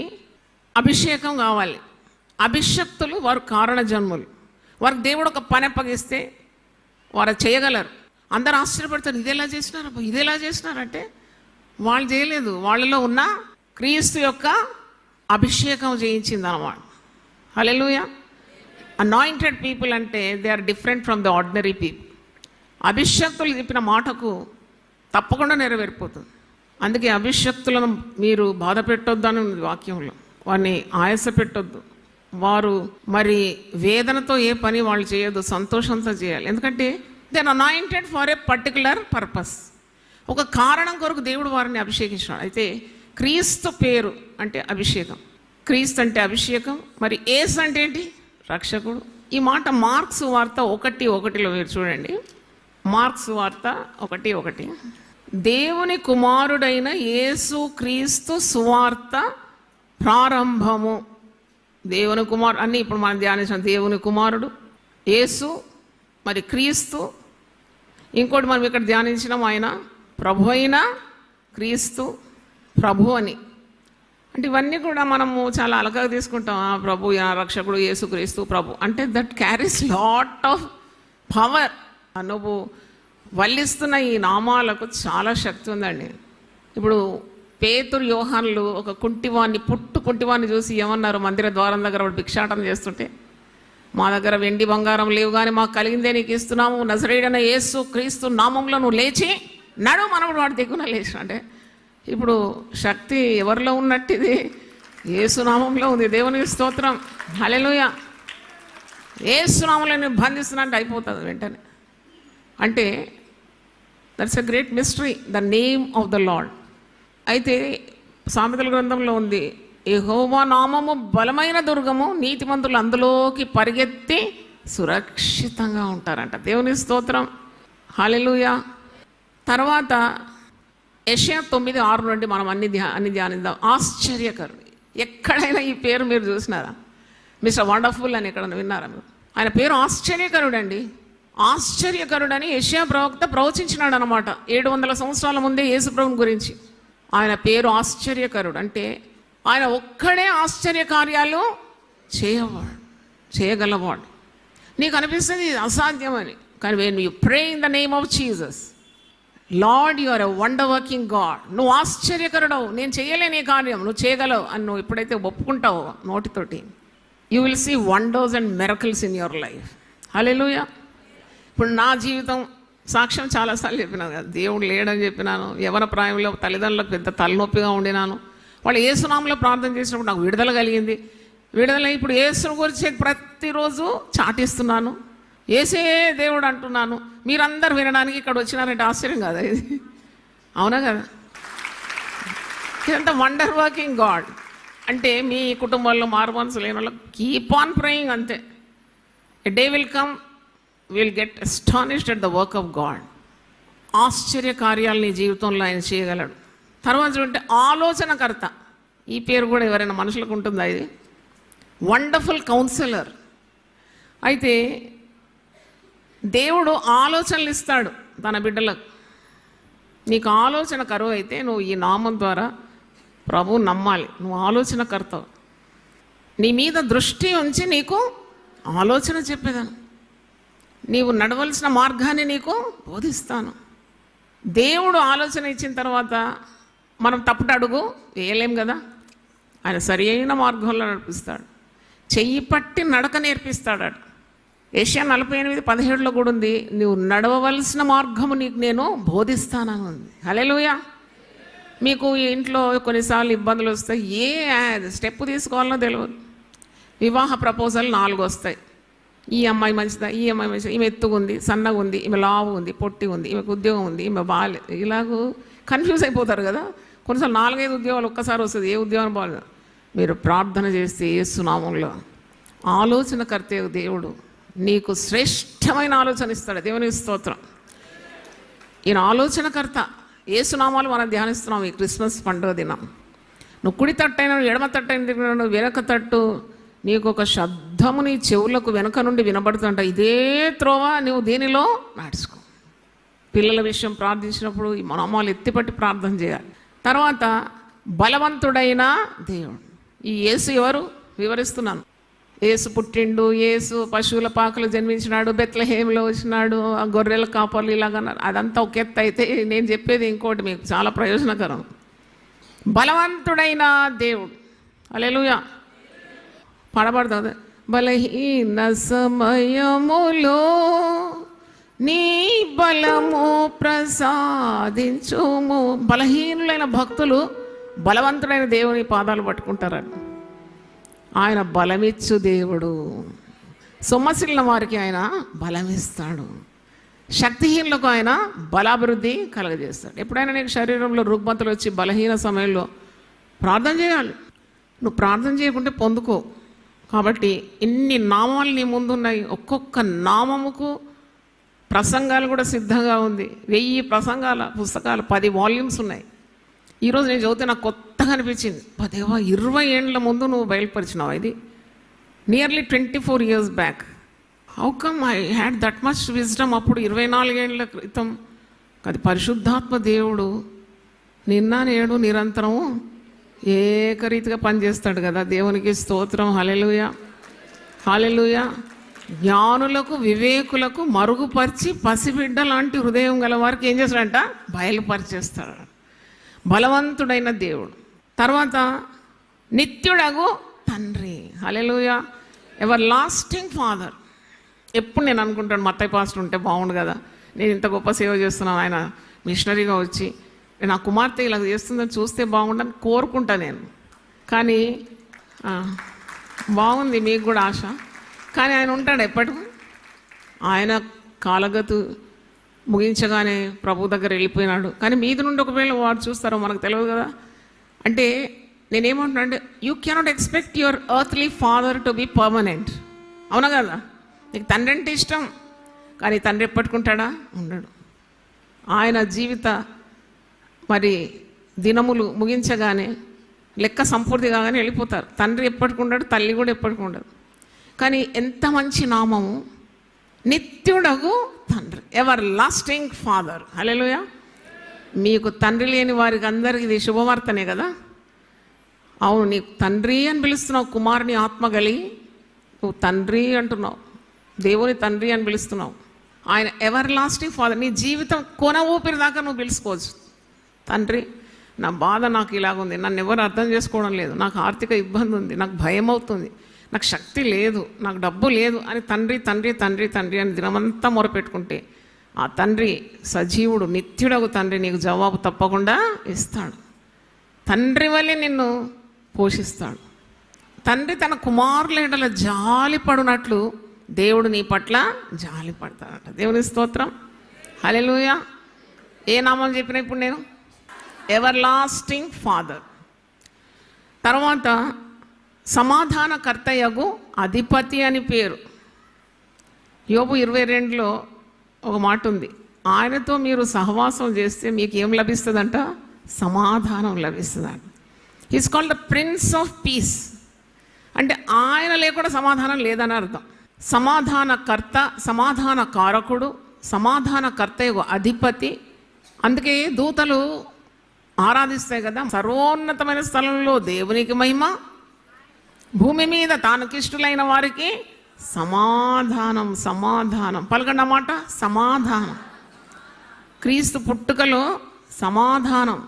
అభిషేకం కావాలి. అభిషక్తులు వారు కారణ జన్ములు. వారికి దేవుడు ఒక పని అప్పగిస్తే వారు చేయగలరు. అందరు ఆశ్చర్యపడతారు, ఇదేలా చేసినారంటే వాళ్ళు చేయలేదు, వాళ్ళలో ఉన్న క్రీస్తు యొక్క అభిషేకం చేయించింది అన్నమాట. హల్లెలూయా. అనాయింటెడ్ పీపుల్ అంటే they are different from the ordinary people. అభిషక్తులు చెప్పిన మాటకు తప్పకుండా నెరవేరిపోతుంది. అందుకే అభిషక్తులను మీరు బాధ పెట్టొద్దు అని ఉంది వాక్యంలో. వారిని ఆయాస పెట్టొద్దు. వారు మరి వేదనతో ఏ పని వాళ్ళు చేయొద్దు, సంతోషంతో చేయాలి. ఎందుకంటే they are anointed for a particular purpose. ఒక కారణం కొరకు దేవుడు వారిని అభిషేకించాడు. అయితే క్రీస్తు పేరు అంటే అభిషేకం. క్రీస్తు అంటే అభిషేకం. మరి యేసు అంటే ఏంటి? రక్షకుడు. ఈ మాట మార్క్స్ వార్త 1:1 మీరు చూడండి. మార్క్స్ వార్త 1:1 దేవుని కుమారుడైన యేసు క్రీస్తు సువార్త ప్రారంభము. దేవుని కుమారుడు అన్నీ ఇప్పుడు మనం ధ్యానించాం. దేవుని కుమారుడు యేసు, మరి క్రీస్తు, ఇంకోటి మనం ఇక్కడ ధ్యానించినాం ఆయన ప్రభు అయిన క్రీస్తు, ప్రభు అని. అంటే ఇవన్నీ కూడా మనము చాలా అలకగా తీసుకుంటాం. ప్రభు, రక్షకుడు, యేసు క్రీస్తు, ప్రభు అంటే that carries lot of power. నువ్వు వల్లిస్తున్న ఈ నామాలకు చాలా శక్తి ఉందండి. ఇప్పుడు పేతురు, యోహానులు ఒక కుంటివాన్ని చూసి ఏమన్నారు? మందిర ద్వారం దగ్గర వాడు భిక్షాటన చేస్తుంటే, మా దగ్గర వెండి బంగారం లేవు కానీ మాకు కలిగిందే నీకు ఇస్తున్నాము, నజరేయుడైన యేసు క్రీస్తు నామంలో నువ్వు లేచి నడు. మనప్పుడు వాడు దిగున లేచి. అంటే ఇప్పుడు శక్తి ఎవరిలో ఉన్నట్టు? ఇది యేసు నామంలో ఉంది. దేవునికి స్తోత్రం. హల్లెలూయా. యేసు నామంలో నేను బంధిస్తున్నా అంటే అయిపోతుంది వెంటనే. అంటే that's a great mystery, the name of the lord. అయితే సామెతల గ్రంథంలో ఉంది, యెహోవా నామము బలమైన దుర్గము, నీతిమంతులు అందులోకి పరిగెత్తి సురక్షితంగా ఉంటారంట. దేవుని స్తోత్రం. హల్లెలూయా. తర్వాత యెషయా 9:6 నుండి మనం అన్ని ధ్యానిద్దాం. ఆశ్చర్యకరుడు. ఎక్కడైనా ఈ పేరు మీరు చూసినారా? మిస్టర్ వండర్ఫుల్ అని ఎక్కడ విన్నారా మీరు? ఆయన పేరు ఆశ్చర్యకరుడు అండి. ఆశ్చర్యకరుడని యెషయా ప్రవక్త ప్రవచించినాడు అనమాట 700 సంవత్సరాల ముందే యేసు ప్రభుని గురించి. ఆయన పేరు ఆశ్చర్యకరుడు. అంటే ఆయన ఒక్కడే ఆశ్చర్య కార్యాలు చేయగలవాడు. నీకు అనిపిస్తుంది అసాధ్యమని, కానీ when you pray in the name of Jesus, Lord, you are a wonder working God. నువ్వు ఆశ్చర్యకరుడవు, నేను చేయలేని కార్యం నువ్వు చేయగలవు అని నువ్వు ఎప్పుడైతే ఒప్పుకుంటావో నోటితోటి, you will see wonders and miracles in your life. హల్లెలూయా. ఇప్పుడు నా జీవితం సాక్ష్యం చాలాసార్లు చెప్పినాను కదా, దేవుడు లేడని చెప్పినాను. యవ్వన ప్రాయంలో తల్లిదండ్రులకు పెద్ద తలనొప్పిగా ఉండినాను. వాళ్ళు యేసునామంలో ప్రార్థన చేసినప్పుడు నాకు విడుదల కలిగింది. విడుదల ఇప్పుడు యేసును గురించి ప్రతిరోజు చాటిస్తున్నాను. యేసే దేవుడు అంటున్నాను. మీరందరూ వినడానికి ఇక్కడ వచ్చినారంటే ఆశ్చర్యం కదా ఇది? అవునా కదా? ఇదంతా వండర్ వర్కింగ్ గాడ్. అంటే మీ కుటుంబంలో మారుమనసు లేని వాళ్ళకి కీప్ ఆన్ ప్రేయింగ్ అంతే. A day will come, will get astonished at the work of God. ఆశ్చర్య కార్యాలు నీ జీవితంలో ఆయన చేయగలడు. తర్వాత చూడంటే ఆలోచనకర్త. ఈ పేరు కూడా ఎవరైనా మనుషులకు ఉంటుందా? ఇది వండర్ఫుల్ కౌన్సిలర్. అయితే దేవుడు ఆలోచనలు ఇస్తాడు తన బిడ్డలకు. నీకు ఆలోచన కరువు అయితే నువ్వు ఈ నామం ద్వారా ప్రభువు నమ్మాలి. నువ్వు ఆలోచనకర్త. నీ మీద దృష్టి ఉంచి నీకు ఆలోచన చెప్పేదాను. నీవు నడవలసిన మార్గాన్ని నీకు బోధిస్తాను. దేవుడు ఆలోచన ఇచ్చిన తర్వాత మనం తప్పుడు అడుగు వేయలేం కదా. ఆయన సరి అయిన మార్గంలో నడిపిస్తాడు. చెయ్యి పట్టి నడక నేర్పిస్తాడు. యెషయా 48:17 కూడా ఉంది, నువ్వు నడవవలసిన మార్గము నీకు నేను బోధిస్తానని ఉంది. హల్లెలూయా. మీకు ఇంట్లో కొన్నిసార్లు ఇబ్బందులు వస్తాయి, ఏ స్టెప్ తీసుకోవాలనో తెలియదు. వివాహ ప్రపోజల్ 4 వస్తాయి. ఈ అమ్మాయి మంచిదా, ఈ అమ్మాయి మంచిదా, ఈమె ఎత్తుగా ఉంది, సన్నగా ఉంది, ఈమె లావు ఉంది, పొట్టి ఉంది, ఈమెకు ఉద్యోగం ఉంది, ఈమె బాగాలేదు, ఇలాగూ కన్ఫ్యూజ్ అయిపోతారు కదా. కొన్నిసార్లు 4-5 ఉద్యోగాలు ఒక్కసారి వస్తుంది, ఏ ఉద్యోగం బాగాలేదు. మీరు ప్రార్థన చేస్తే యేసు నామములో ఆలోచనకర్త దేవుడు నీకు శ్రేష్టమైన ఆలోచన ఇస్తాడు. దేవునికి స్తోత్రం. ఈయన ఆలోచనకర్త. యేసు నామాలు మనం ధ్యానిస్తున్నాం ఈ క్రిస్మస్ పండుగ దినం. నువ్వు కుడి తట్టైన ఎడమ తట్టైన తిరిగిన వెనక తట్టు నీకు ఒక శబ్దము నీ చెవులకు వెనక నుండి వినబడుతుంట, ఇదే త్రోవ నువ్వు దీనిలో నడుచుకో. పిల్లల విషయం ప్రార్థించినప్పుడు ఈ నామాలు ఎత్తిపట్టి ప్రార్థన చేయాలి. తర్వాత బలవంతుడైన దేవుడు. ఈ యేసు ఎవరు వివరిస్తున్నాను. యేసు పుట్టిండు, యేసు పశువుల పాకలు జన్మించినాడు, బెత్లెహేంలో వచ్చినాడు, ఆ గొర్రెల కాపర్లు ఇలాగన్నారు. అదంతా ఒక ఎత్తు అయితే నేను చెప్పేది ఇంకోటి మీకు చాలా ప్రయోజనకరం. బలవంతుడైన దేవుడు. హల్లెలూయా. పడబడుతుంది. బలహీన సమయములో నీ బలము ప్రసాదించుము. బలహీనులైన భక్తులు బలవంతుడైన దేవుని పాదాలు పట్టుకుంటారని. ఆయన బలమిచ్చు దేవుడు. సొమ్మసిల్లిన వారికి ఆయన బలమిస్తాడు. శక్తిహీనులకు ఆయన బలాభివృద్ధి కలగజేస్తాడు. ఎప్పుడైనా నీకు శరీరంలో రుగ్మతలు వచ్చి బలహీన సమయంలో ప్రార్థన చేయాలి. నువ్వు ప్రార్థన చేయకుంటే పొందుకో. కాబట్టి ఇన్ని నామాలు నీ ముందున్నాయి. ఒక్కొక్క నామముకు ప్రసంగాలు కూడా సిద్ధంగా ఉంది. 1000 ప్రసంగాల పుస్తకాలు 10 వాల్యూమ్స్ ఉన్నాయి. ఈరోజు నేను చదివితే నాకు కొత్తగా అనిపించింది. దేవా, 20 ఏళ్ళ ముందు నువ్వు బయలుపరిచినావు. ఇది nearly 24 years back. How come I had that much wisdom అప్పుడు 24 ఏళ్ళ క్రితం? అది పరిశుద్ధాత్మ దేవుడు నిన్న నేడు నిరంతరము ఏకరీతిగా పనిచేస్తాడు కదా. దేవునికి స్తోత్రం. హల్లెలూయా, హల్లెలూయా. జ్ఞానులకు వివేకులకు మరుగుపరిచి పసిబిడ్డ లాంటి హృదయం గల వారికి ఏం చేస్తాడంట? బయలుపరిచేస్తాడు. బలవంతుడైన దేవుడు. తర్వాత నిత్యుడగు తండ్రి. హల్లెలూయా. Everlasting father. ఎప్పుడు నేను అనుకుంటాను మత్తయి పాస్టర్ ఉంటే బాగుండు కదా, నేను ఇంత గొప్ప సేవ చేస్తున్నాను, ఆయన మిషనరీగా వచ్చి నా కుమార్తె ఇలా చేస్తుందని చూస్తే బాగుండని కోరుకుంటా నేను. కానీ బాగుంది, మీకు కూడా ఆశ. కానీ ఆయన ఉంటాడు ఎప్పటికీ. ఆయన కాలగతు ముగించగానే ప్రభు దగ్గర వెళ్ళిపోయినాడు. కానీ మీది నుండి ఒకవేళ వాడు చూస్తారో మనకు తెలియదు కదా. అంటే నేనేమంటున్నా అంటే you cannot expect your earthly father to be permanent. అవునా కదా? నీకు తండ్రి అంటే ఇష్టం, కానీ తండ్రి ఎప్పటికుంటాడా? ఉండడు. ఆయన జీవిత మరి దినములు ముగించగానే లెక్క సంపూర్తి కాగానే వెళ్ళిపోతారు. తండ్రి ఎప్పటికుంటాడు, తల్లి కూడా ఎప్పటికుండదు. కానీ ఎంత మంచి నామము, నిత్యుడగు తండ్రి, ఎవర్ లాస్టింగ్ ఫాదర్. హల్లెలూయా. మీకు తండ్రి లేని వారికి అందరికి ఇది శుభవార్తనే కదా. అవును, నీకు తండ్రి అని పిలుస్తున్నావు. కుమారుని ఆత్మ కలిగి నువ్వు తండ్రి అంటున్నావు, దేవుని తండ్రి అని పిలుస్తున్నావు. ఆయన ఎవర్ లాస్టింగ్ ఫాదర్. నీ జీవితం కొన ఊపిరి దాకా నువ్వు పిలుచుకోవచ్చు. తండ్రి, నా బాధ నాకు ఇలాగుంది, నన్ను ఎవరు అర్థం చేసుకోవడం లేదు, నాకు ఆర్థిక ఇబ్బంది ఉంది, నాకు భయం అవుతుంది, నాకు శక్తి లేదు, నాకు డబ్బు లేదు అని తండ్రి తండ్రి తండ్రి తండ్రి అని దినమంతా మొరపెట్టుకుంటే ఆ తండ్రి సజీవుడు, నిత్యుడగు తండ్రి నీకు జవాబు తప్పకుండా ఇస్తాడు. తండ్రి వల్లే నిన్ను పోషిస్తాడు. తండ్రి తన కుమారుల ఎడల జాలి పడునట్లు దేవుడు నీ పట్ల జాలి పడతాడట. దేవుని స్తోత్రం. హల్లెలూయా. ఏ నామం చెప్పినా ఇప్పుడు నేను? Ever lasting father. తర్వాత సమాధానకర్తయగు అధిపతి అని పేరు. యోబు 22లో ఒక మాట ఉంది, ఆయనతో మీరు సహవాసం చేస్తే మీకు ఏం లభిస్తుందంట? సమాధానం లభిస్తుందంట. He's called the prince of peace. అంటే ఆయన లేకుండా సమాధానం లేదని అర్థం. సమాధానకర్త, సమాధాన కారకుడు, సమాధానకర్తయగు అధిపతి. అందుకే దూతలు ఆరాధిస్తాయి కదా. సర్వోన్నతమైన స్థలంలో దేవునికి మహిమ, భూమి మీద తానుకిష్టులైన వారికి సమాధానం. సమాధానం పలకండి అన్నమాట. సమాధానం. క్రీస్తు పుట్టుకలో సమాధానం,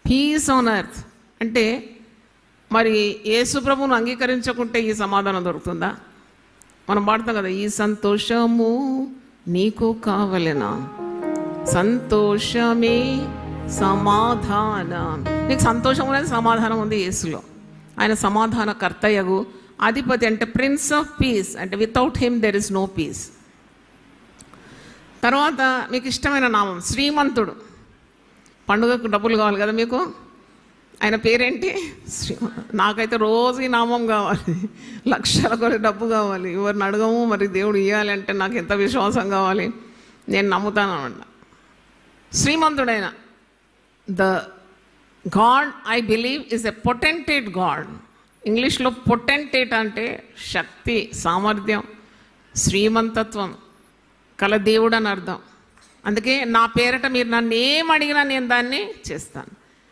పీస్ ఆన్ ఎర్త్. అంటే మరి యేసు ప్రభువును అంగీకరించకుంటే ఈ సమాధానం దొరుకుతుందా? మనం పాడుతాం కదా, ఈ సంతోషము నీకు కావలెనా, సంతోషమే సమాధానం. నీకు సంతోషం అనేది సమాధానం ఉంది యేసులో. ఆయన సమాధాన కర్తయ్యగు అధిపతి, అంటే ప్రిన్స్ ఆఫ్ పీస్, అంటే without him there is no peace. తర్వాత మీకు ఇష్టమైన నామం శ్రీమంతుడు. పండుగకు డబ్బులు కావాలి కదా మీకు, ఆయన పేరేంటి? నాకైతే రోజు ఈ నామం కావాలి, లక్షల కొద్ది డబ్బు కావాలి, ఎవరిని అడగము, మరి దేవుడు ఇవ్వాలి అంటే నాకు ఎంత విశ్వాసం కావాలి, నేను నమ్ముతాను అన్నమాట. శ్రీమంతుడైన the god I believe is a potentate god. ఇంగ్లీష్లో పొటెంటేట్ అంటే శక్తి, సామర్థ్యం, శ్రీమంతత్వం కల దేవుడు అని అర్థం. అందుకే నా పేరట మీరు నన్ను ఏం అడిగినా నేను దాన్ని చేస్తాను.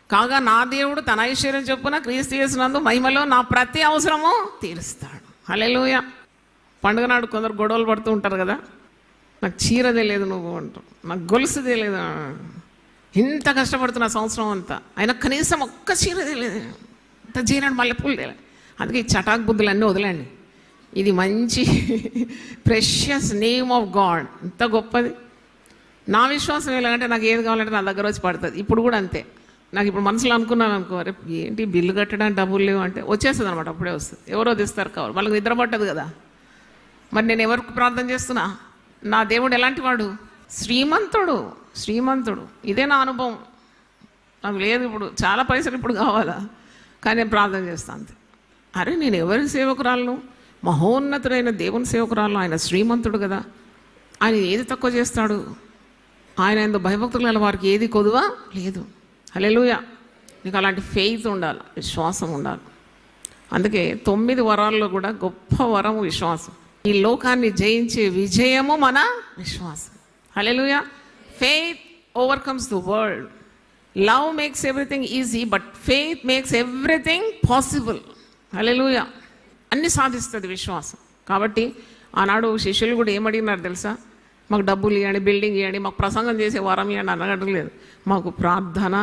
కాగా నా దేవుడు తన ఐశ్వర్యం చొప్పున క్రీస్తు యేసునందు మహిమలో నా ప్రతి అవసరము తీరుస్తాడు. హల్లెలూయా. పండుగ నాడు కొందరు గొడవలు పడుతూ ఉంటారు కదా, నాకు చీర తెలియదు నువ్వు అంటావు, నాకు గొలుసు తెలియదు, ఇంత కష్టపడుతున్న సంవత్సరం అంతా అయినా కనీసం ఒక్క చీర తెలియదు, ఇంత జీనాడు మల్లెపూలు తెలియదు. అందుకే ఈ చటాక్ బుద్ధులు అన్నీ వదిలేండి. ఇది మంచి ప్రెషియస్ నేమ్ ఆఫ్ గాడ్, ఎంత గొప్పది. నా విశ్వాసం ఎలాగంటే నాకు ఏది కావాలంటే నా దగ్గర వచ్చి పడుతుంది. ఇప్పుడు కూడా అంతే. నాకు ఇప్పుడు మనసులో అనుకున్నాను అనుకో, రేపు ఏంటి బిల్లు కట్టడానికి డబ్బులు లేవు అంటే వచ్చేస్తుంది అనమాట, అప్పుడే వస్తుంది. ఎవరో తెస్తారు కావాలి, వాళ్ళకి నిద్ర పట్టదు కదా. మరి నేను ఎవరికి ప్రార్థన చేస్తున్నా? నా దేవుడు ఎలాంటి వాడు? శ్రీమంతుడు, శ్రీమంతుడు. ఇదే నా అనుభవం. నాకు లేదు ఇప్పుడు చాలా పైసలు ఇప్పుడు కావాలా, కానీ నేను ప్రార్థన చేస్తాను అంతే. అరే నేను ఎవరి సేవకురాలను? మహోన్నతుడైన దేవుని సేవకురాలను. ఆయన శ్రీమంతుడు కదా, ఆయన ఏది తక్కువ చేస్తాడు? ఆయన ఎందు భయభక్తులు గల వారికి ఏది కొదువా లేదు. హల్లెలూయా. నీకు అలాంటి ఫెయిత్ ఉండాలి, విశ్వాసం ఉండాలి. అందుకే 9 వరాల్లో కూడా గొప్ప వరం విశ్వాసం. ఈ లోకాన్ని జయించే విజయము మన విశ్వాసం. Hallelujah. Faith overcomes the world. Love makes everything easy, but faith makes everything possible. Hallelujah. అన్ని సాధిస్తుంది విశ్వాసం. కాబట్టి ఆనాడు శిష్యులు కూడా ఏమడిగినారు తెలుసా? మాకు డబ్బులు ఇవ్వండి, బిల్డింగ్ ఇవ్వండి, మాకు ప్రసంగం చేసే వరం ఇవ్వండి అనగడలేదు. మాకు ప్రార్థన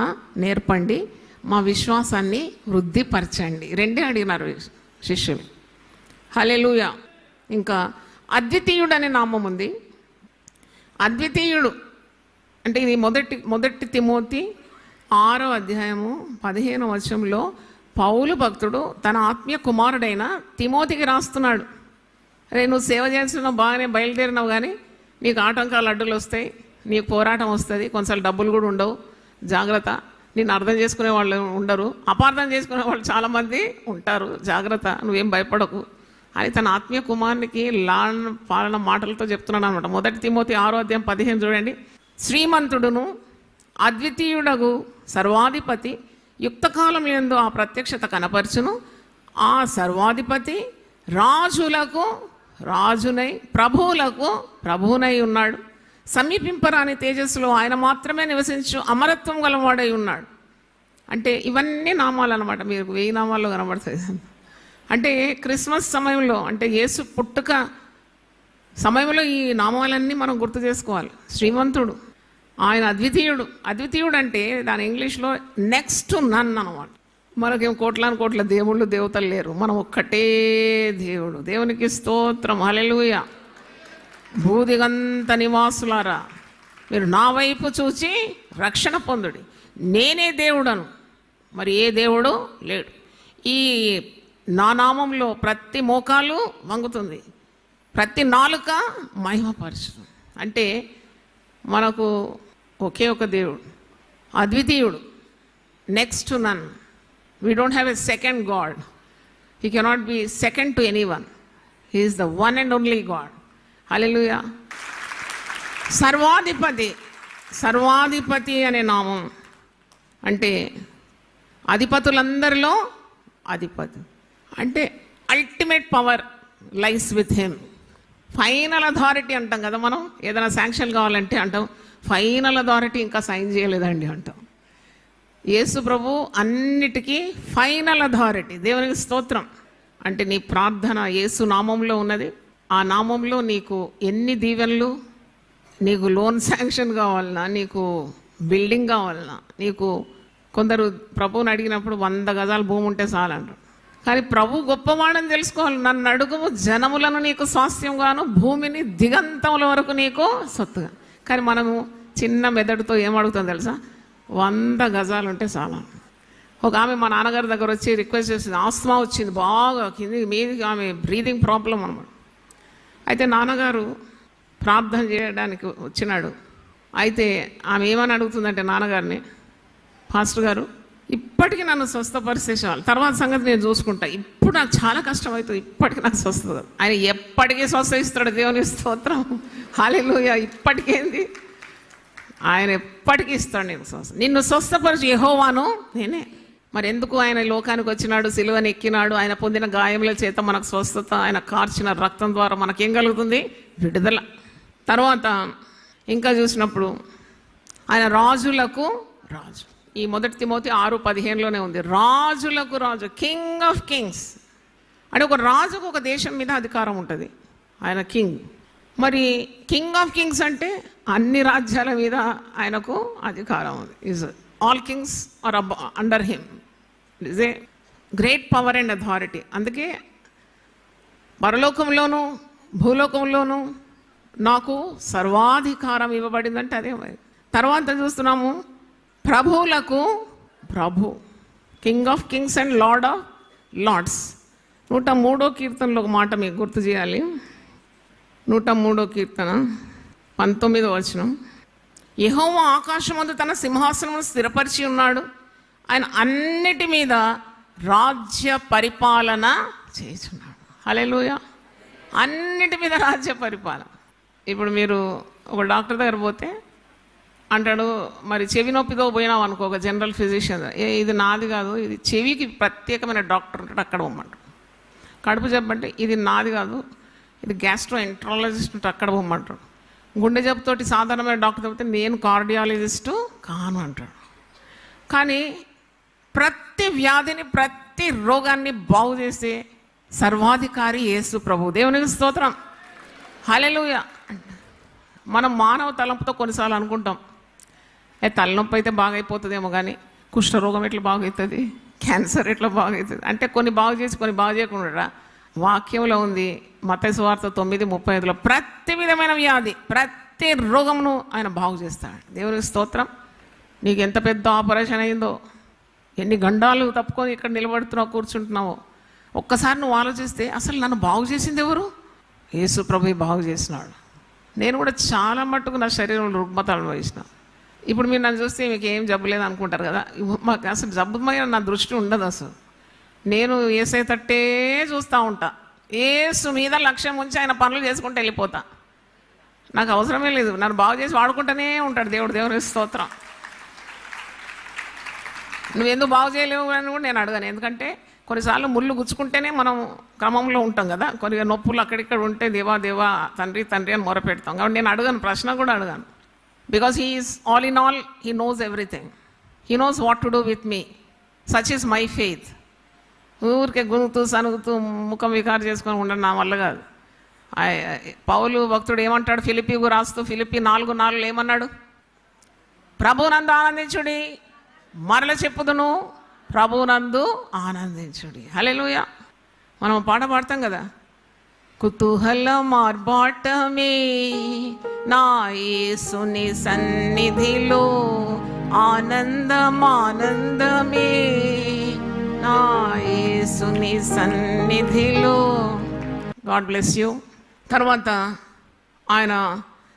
నేర్పండి, మా విశ్వాసాన్ని వృద్ధిపరచండి, రెండే అడిగినారు శిష్యులు. హల్లెలూయా. ఇంకా అద్వితీయుడు అనే నామం ఉంది. అద్వితీయుడు అంటే ఇది మొదటి తిమోతి 6వ అధ్యాయము 15వ వచనంలో పౌలు భక్తుడు తన ఆత్మీయ కుమారుడైన తిమోతికి రాస్తున్నాడు. అరే నువ్వు సేవ చేస్తున్నావు, బాగానే బయలుదేరినావు, కానీ నీకు ఆటంకాలు అడ్డులు వస్తాయి, నీకు పోరాటం వస్తుంది, కొంచెం డబ్బులు కూడా ఉండవు, జాగ్రత్త. నిన్ను అర్థం చేసుకునే వాళ్ళు ఉండరు, అపార్థం చేసుకునే వాళ్ళు చాలామంది ఉంటారు, జాగ్రత్త, నువ్వేం భయపడకు అని తన ఆత్మీయ కుమారునికి లాలన పాలన మాటలతో చెప్తున్నాడు అనమాట. మొదటి తిమోతి 6వ అధ్యాయం 15 చూడండి. శ్రీమంతుడును అద్వితీయుడగు సర్వాధిపతి యుక్తకాలం యందు ఆ ప్రత్యక్షత కనపరచును. ఆ సర్వాధిపతి రాజులకు రాజునై ప్రభువులకు ప్రభువునై ఉన్నాడు. సమీపింపరాని తేజస్సులో ఆయన మాత్రమే నివసించు అమరత్వం గలవాడై ఉన్నాడు. అంటే ఇవన్నీ నామాలు అనమాట. మీరు 1000 నామాల్లో కనబడతాయి. అంటే క్రిస్మస్ సమయంలో, అంటే యేసు పుట్టుక సమయంలో ఈ నామాలన్నీ మనం గుర్తు చేసుకోవాలి. శ్రీమంతుడు, ఆయన అద్వితీయుడు. అద్వితీయుడు అంటే దాని ఇంగ్లీష్లో నెక్స్ట్ టు నన్ అనమాట. మనకేం కోట్ల దేవుళ్ళు దేవతలు లేరు, మనం ఒక్కటే దేవుడు. దేవునికి స్తోత్రం. హల్లెలూయా. భూదిగంత నివాసులారా మీరు నా వైపు చూచి రక్షణ పొందుడి, నేనే దేవుడను, మరి ఏ దేవుడు లేడు. ఈ నా నామంలో ప్రతి మోకాలు వంగుతుంది, ప్రతి నాలుక మహిమపరచును. అంటే మనకు ఒకే ఒక దేవుడు, అద్వితీయుడు, next to none. We don't have a second God. He cannot be second to anyone. He is the one and only God. Hallelujah. సర్వాధిపతి. సర్వాధిపతి అనే నామం అంటే అధిపతులందరిలో అధిపతి. అంటే ultimate power lies with him. Final authority అంటాం కదా మనం, ఏదైనా శాంక్షన్ కావాలంటే అంటాం ఫైనల్ అథారిటీ ఇంకా సైన్ చేయలేదండి అంటాం. యేసు ప్రభు అన్నిటికీ ఫైనల్ అథారిటీ. దేవునికి స్తోత్రం. అంటే నీ ప్రార్థన యేసు నామంలో ఉన్నది. ఆ నామంలో నీకు ఎన్ని దీవెనలు, నీకు లోన్ శాంక్షన్ కావాలన్నా, నీకు బిల్డింగ్ కావాలన్నా, నీకు కొందరు ప్రభువుని అడిగినప్పుడు 100 గజాల భూమి ఉంటే చాలంటారు. కానీ ప్రభు గొప్పవాడని తెలుసుకోవాలి. నన్ను అడుగుము, జనములను నీకు స్వాస్థ్యంగాను, భూమిని దిగంతముల వరకు నీకు సొత్తుగా. కానీ మనము చిన్న మెదడుతో ఏమడుగుతాం తెలుసా? 100 గజాలు ఉంటే చాలా. ఒక ఆమె మా నాన్నగారి దగ్గర వచ్చి రిక్వెస్ట్ చేసింది, ఆస్తమా వచ్చింది బాగా కింది మీది, ఆమె బ్రీదింగ్ ప్రాబ్లం అనమాట. అయితే నాన్నగారు ప్రార్థన చేయడానికి వచ్చినాడు. అయితే ఆమె ఏమని అడుగుతుందంటే నాన్నగారిని, పాస్టర్ గారు ఇప్పటికీ నన్ను స్వస్థపరిస్తే చాలు, తర్వాత సంగతి నేను చూసుకుంటా, ఇప్పుడు నాకు చాలా కష్టమవుతుంది, ఇప్పటికీ నాకు స్వస్థత. ఆయన ఎప్పటికీ స్వస్థ ఇస్తాడు, దేవుని స్తోత్రం, హల్లెలూయా. ఇప్పటికేంది, ఆయన ఎప్పటికీ ఇస్తాడు నేను స్వస్థ. నిన్ను స్వస్థపరిచి యెహోవాను నేనే. మరి ఎందుకు ఆయన లోకానికి వచ్చినాడు, సిలువని ఎక్కినాడు, ఆయన పొందిన గాయముల చేత మనకు స్వస్థత, ఆయన కార్చిన రక్తం ద్వారా మనకేం కలుగుతుంది? విడుదల. తర్వాత ఇంకా చూసినప్పుడు ఆయన రాజులకు రాజు. ఈ 1 తిమోతి 6:15లోనే ఉంది, రాజులకు రాజు, కింగ్ ఆఫ్ కింగ్స్. అంటే ఒక రాజుకు ఒక దేశం మీద అధికారం ఉంటుంది, ఆయన కింగ్. మరి కింగ్ ఆఫ్ కింగ్స్ అంటే అన్ని రాజ్యాల మీద ఆయనకు అధికారం ఉంది. Is all kings are under him. Is a great power and authority. అందుకే పరలోకంలోనూ భూలోకంలోనూ నాకు సర్వాధికారం ఇవ్వబడిందంటే అదే. తర్వాత చూస్తున్నాము ప్రభువులకు ప్రభు, king of kings and lord of lords. 103వ కీర్తనలో ఒక మాట మీకు గుర్తు చేయాలి. 103వ కీర్తన 19వ వచనం, యెహోవా ఆకాశమందు తన సింహాసనమును స్థిరపరిచి ఉన్నాడు, ఆయన అన్నిటి మీద రాజ్య పరిపాలన చేస్తున్నాడు. హల్లెలూయా. అన్నిటి మీద రాజ్య పరిపాలన. ఇప్పుడు మీరు ఒక డాక్టర్ దగ్గర పోతే అంటాడు, మరి చెవి నొప్పితో పోయినావు అనుకో, ఒక జనరల్ ఫిజిషియన్, ఇది నాది కాదు, ఇది చెవికి ప్రత్యేకమైన డాక్టర్ ఉంటాడు, అక్కడ పోమ్మంటాడు. కడుపు జబ్బంటే ఇది నాది కాదు, ఇది గ్యాస్ట్రో ఎంట్రాలజిస్ట్ ఉంటే అక్కడ పోమ్మంటాడు. గుండె జబ్బుతోటి సాధారణమైన డాక్టర్ చెబితే నేను కార్డియాలజిస్టు కాను అంటాడు. కానీ ప్రతి వ్యాధిని, ప్రతి రోగాన్ని బాగు చేసే సర్వాధికారి యేసు ప్రభు. దేవునికి స్తోత్రం, హల్లెలూయా. మనం మానవ తలంపుతో కొన్నిసార్లు అనుకుంటాం, తలనొప్పి అయితే బాగా అయిపోతుందేమో, కానీ కుష్ఠరోగం ఎట్లా బాగవుతుంది, క్యాన్సర్ ఎట్లా బాగవుతుంది అంటే కొన్ని బాగు చేసి కొన్ని బాగు చేయకుండా. వాక్యంలో ఉంది మత్తయి సువార్త 9:35లో, ప్రతి విధమైన వ్యాధి, ప్రతి రోగమును ఆయన బాగు చేస్తాడు. దేవునికి స్తోత్రం. నీకు ఎంత పెద్ద ఆపరేషన్ అయిందో, ఎన్ని గండాలు తప్పుకొని ఇక్కడ నిలబడుతున్నావు, కూర్చుంటున్నావో, ఒక్కసారి నువ్వు ఆలోచిస్తే అసలు నన్ను బాగు చేసింది ఎవరు? యేసు ప్రభు బాగు చేసినాడు. నేను కూడా చాలా మట్టుకు నా శరీరంలో రుగ్మతలు అనుభవించిన. ఇప్పుడు మీరు నన్ను చూస్తే మీకు ఏం జబ్బు లేదు అనుకుంటారు కదా, మాకు అసలు జబ్బు మీద నా దృష్టి ఉండదు. అసలు నేను ఏసై తట్టే చూస్తూ ఉంటా, ఏసు మీద లక్ష్యం ఉంచి ఆయన పనులు చేసుకుంటూ వెళ్ళిపోతా. నాకు అవసరమే లేదు, నన్ను బాగు చేసి వాడుకుంటూనే ఉంటాడు దేవుడు. దేవుని స్తోత్రం. నువ్వెందుకు బాగు చేయలేవు అని కూడా నేను అడగాను. ఎందుకంటే కొన్నిసార్లు ముళ్ళు గుచ్చుకుంటేనే మనం క్రమంలో ఉంటాం కదా, కొన్ని నొప్పులు అక్కడిక్కడ ఉంటే దేవా దేవా తండ్రి తండ్రి అని మొరపెడతాం. కాబట్టి నేను అడగాను, ప్రశ్న కూడా అడగాను. Because he is all in all, he knows everything, he knows what to do with me. Such is my faith. ఊరికే గునుగుతూ సనుగుతూ ముఖం వికారు చేసుకొని ఉండడం నా వల్ల కాదు. పౌలు భక్తుడు ఏమంటాడు, ఫిలిప్పీకు రాస్తూ ఫిలిప్పీ 4:4 ఏమన్నాడు? ప్రభునందు ఆనందించుడి, మరల చెప్పుదును ప్రభునందు ఆనందించుడి. హల్లెలూయా. మనం పాట పాడతాం కదా, కుతూహల మార్బాటమే నా యేసుని సన్నిధిలో, ఆనందం ఆనందమే నా యేసుని సన్నిధిలో. God bless you. తర్వాత ఆయన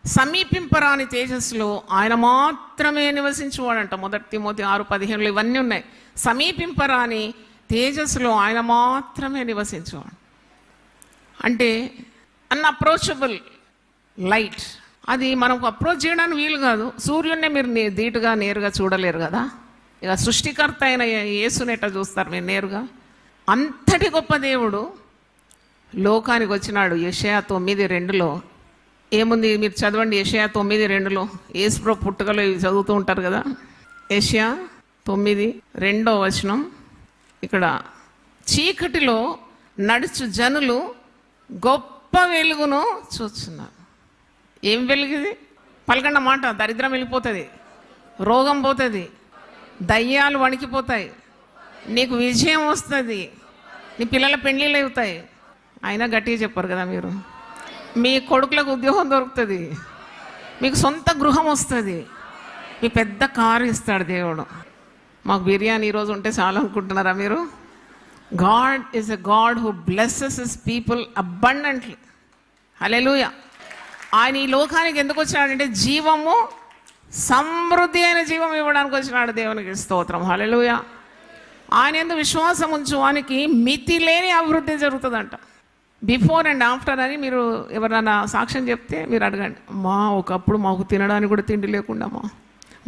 సమీపింపరాని తేజస్సులో ఆయన మాత్రమే నివసించేవాడంట. 1 తిమోతి 6:15 ఇవన్నీ ఉన్నాయి. సమీపింపరాని తేజస్సులో ఆయన మాత్రమే నివసించేవాడు. అంటే అన్అప్రోచబుల్ లైట్. అది మనకు అప్రోచ్ చేయడానికి వీలు కాదు. సూర్యుడిని మీరు ధీటుగా నేరుగా చూడలేరు కదా, ఇక సృష్టికర్త అయిన యేసుని ఎట్లా చూస్తారు మీరు నేరుగా? అంతటి గొప్ప దేవుడు లోకానికి వచ్చినాడు. యెషయా 9:2లో ఏముంది మీరు చదవండి. యెషయా 9:2లో యేసుప్రభు పుట్టుకలో ఇవి చదువుతూ ఉంటారు కదా. యెషయా 9:2 ఇక్కడ చీకటిలో నడుచు జనులు గొప్ప వెలుగును చూస్తున్నారు. ఏం వెలుగుది? పలకండ మాట. దరిద్రం వెళ్ళిపోతుంది, రోగం పోతుంది, దయ్యాలు వణికిపోతాయి, నీకు విజయం వస్తుంది, నీ పిల్లల పెళ్ళిళ్ళు అవుతాయి, అయినా గట్టిగా చెప్పారు కదా మీరు. మీ కొడుకులకు ఉద్యోగం దొరుకుతుంది, మీకు సొంత గృహం వస్తుంది, మీ పెద్ద కారు ఇస్తాడు దేవుడు. మాకు బిర్యానీ ఈరోజు ఉంటే చాలా అనుకుంటున్నారా మీరు? God is a God who blesses his people abundantly. Hallelujah. ఆయన ఈ లోకానికి ఎందుకు వచ్చినాడంటే జీవము, సమృద్ధి అయిన జీవం ఇవ్వడానికి వచ్చినాడు. దేవునికి స్తోత్రం. హల్లెలూయా. ఆయన ఎందుకు విశ్వాసం ఉంచు వానికి మితి లేని అభివృద్ధి జరుగుతుందంట. బిఫోర్ అండ్ ఆఫ్టర్ అని మీరు ఎవరైనా సాక్ష్యం చెప్తే మీరు అడగండి. ఒకప్పుడు మాకు తినడానికి కూడా తిండి లేకుండా,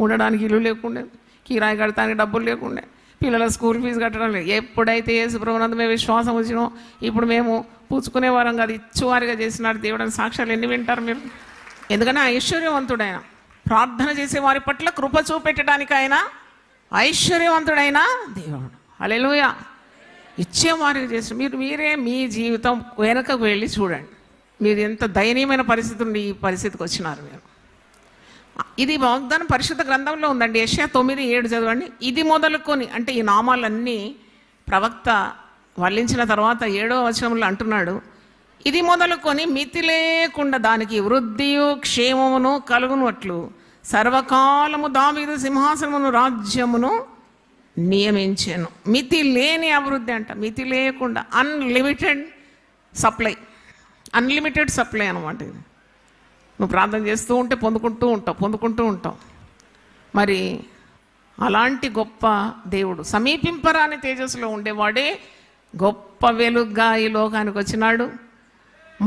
ఉండడానికి ఇల్లు లేకుండే, కిరాయి కడతానికి డబ్బులు లేకుండే, పిల్లల స్కూల్ ఫీజు కట్టడం లేదు. ఎప్పుడైతే యేసు ప్రభువునందు మేము విశ్వాసం వచ్చినో ఇప్పుడు మేము పూచుకునే వారం కాదు, ఇచ్చువారిగా చేసినాడు దేవుడు అని సాక్ష్యాలు ఎన్ని వింటారు మీరు? ఎందుకంటే ఐశ్వర్యవంతుడైన, ప్రార్థన చేసే వారి పట్ల కృప చూపెట్టడానికి ఆయన ఐశ్వర్యవంతుడైన దేవుడు. హల్లెలూయా. ఇచ్చేవారికి చేసి మీరే మీ జీవితం వెనకకు వెళ్ళి చూడండి. మీరు ఎంత దయనీయమైన పరిస్థితి నుండి ఈ పరిస్థితికి వచ్చినారు మీరు. ఇది వాగ్దానం పరిశుద్ధ గ్రంథంలో ఉందండి. యెషయా 9:7 చదవండి. ఇది మొదలుకొని, అంటే ఈ నామాలన్నీ ప్రవక్త వల్లించిన తర్వాత 7వ వచనంలో అంటున్నాడు, ఇది మొదలుకొని మితి లేకుండా దానికి వృద్ధియు క్షేమమును కలుగునట్లు సర్వకాలము దావీదు సింహాసనమును రాజ్యమును నియమించాను. మితి లేని అభివృద్ధి అంట, మితి లేకుండా అన్లిమిటెడ్ సప్లై, అన్లిమిటెడ్ సప్లై అనమాట ఇది. నువ్వు ప్రార్థన చేస్తూ ఉంటే పొందుకుంటూ ఉంటావు. మరి అలాంటి గొప్ప దేవుడు, సమీపింపరాని తేజస్సులో ఉండేవాడే గొప్ప వెలుగుగా ఈ లోకానికి వచ్చినాడు.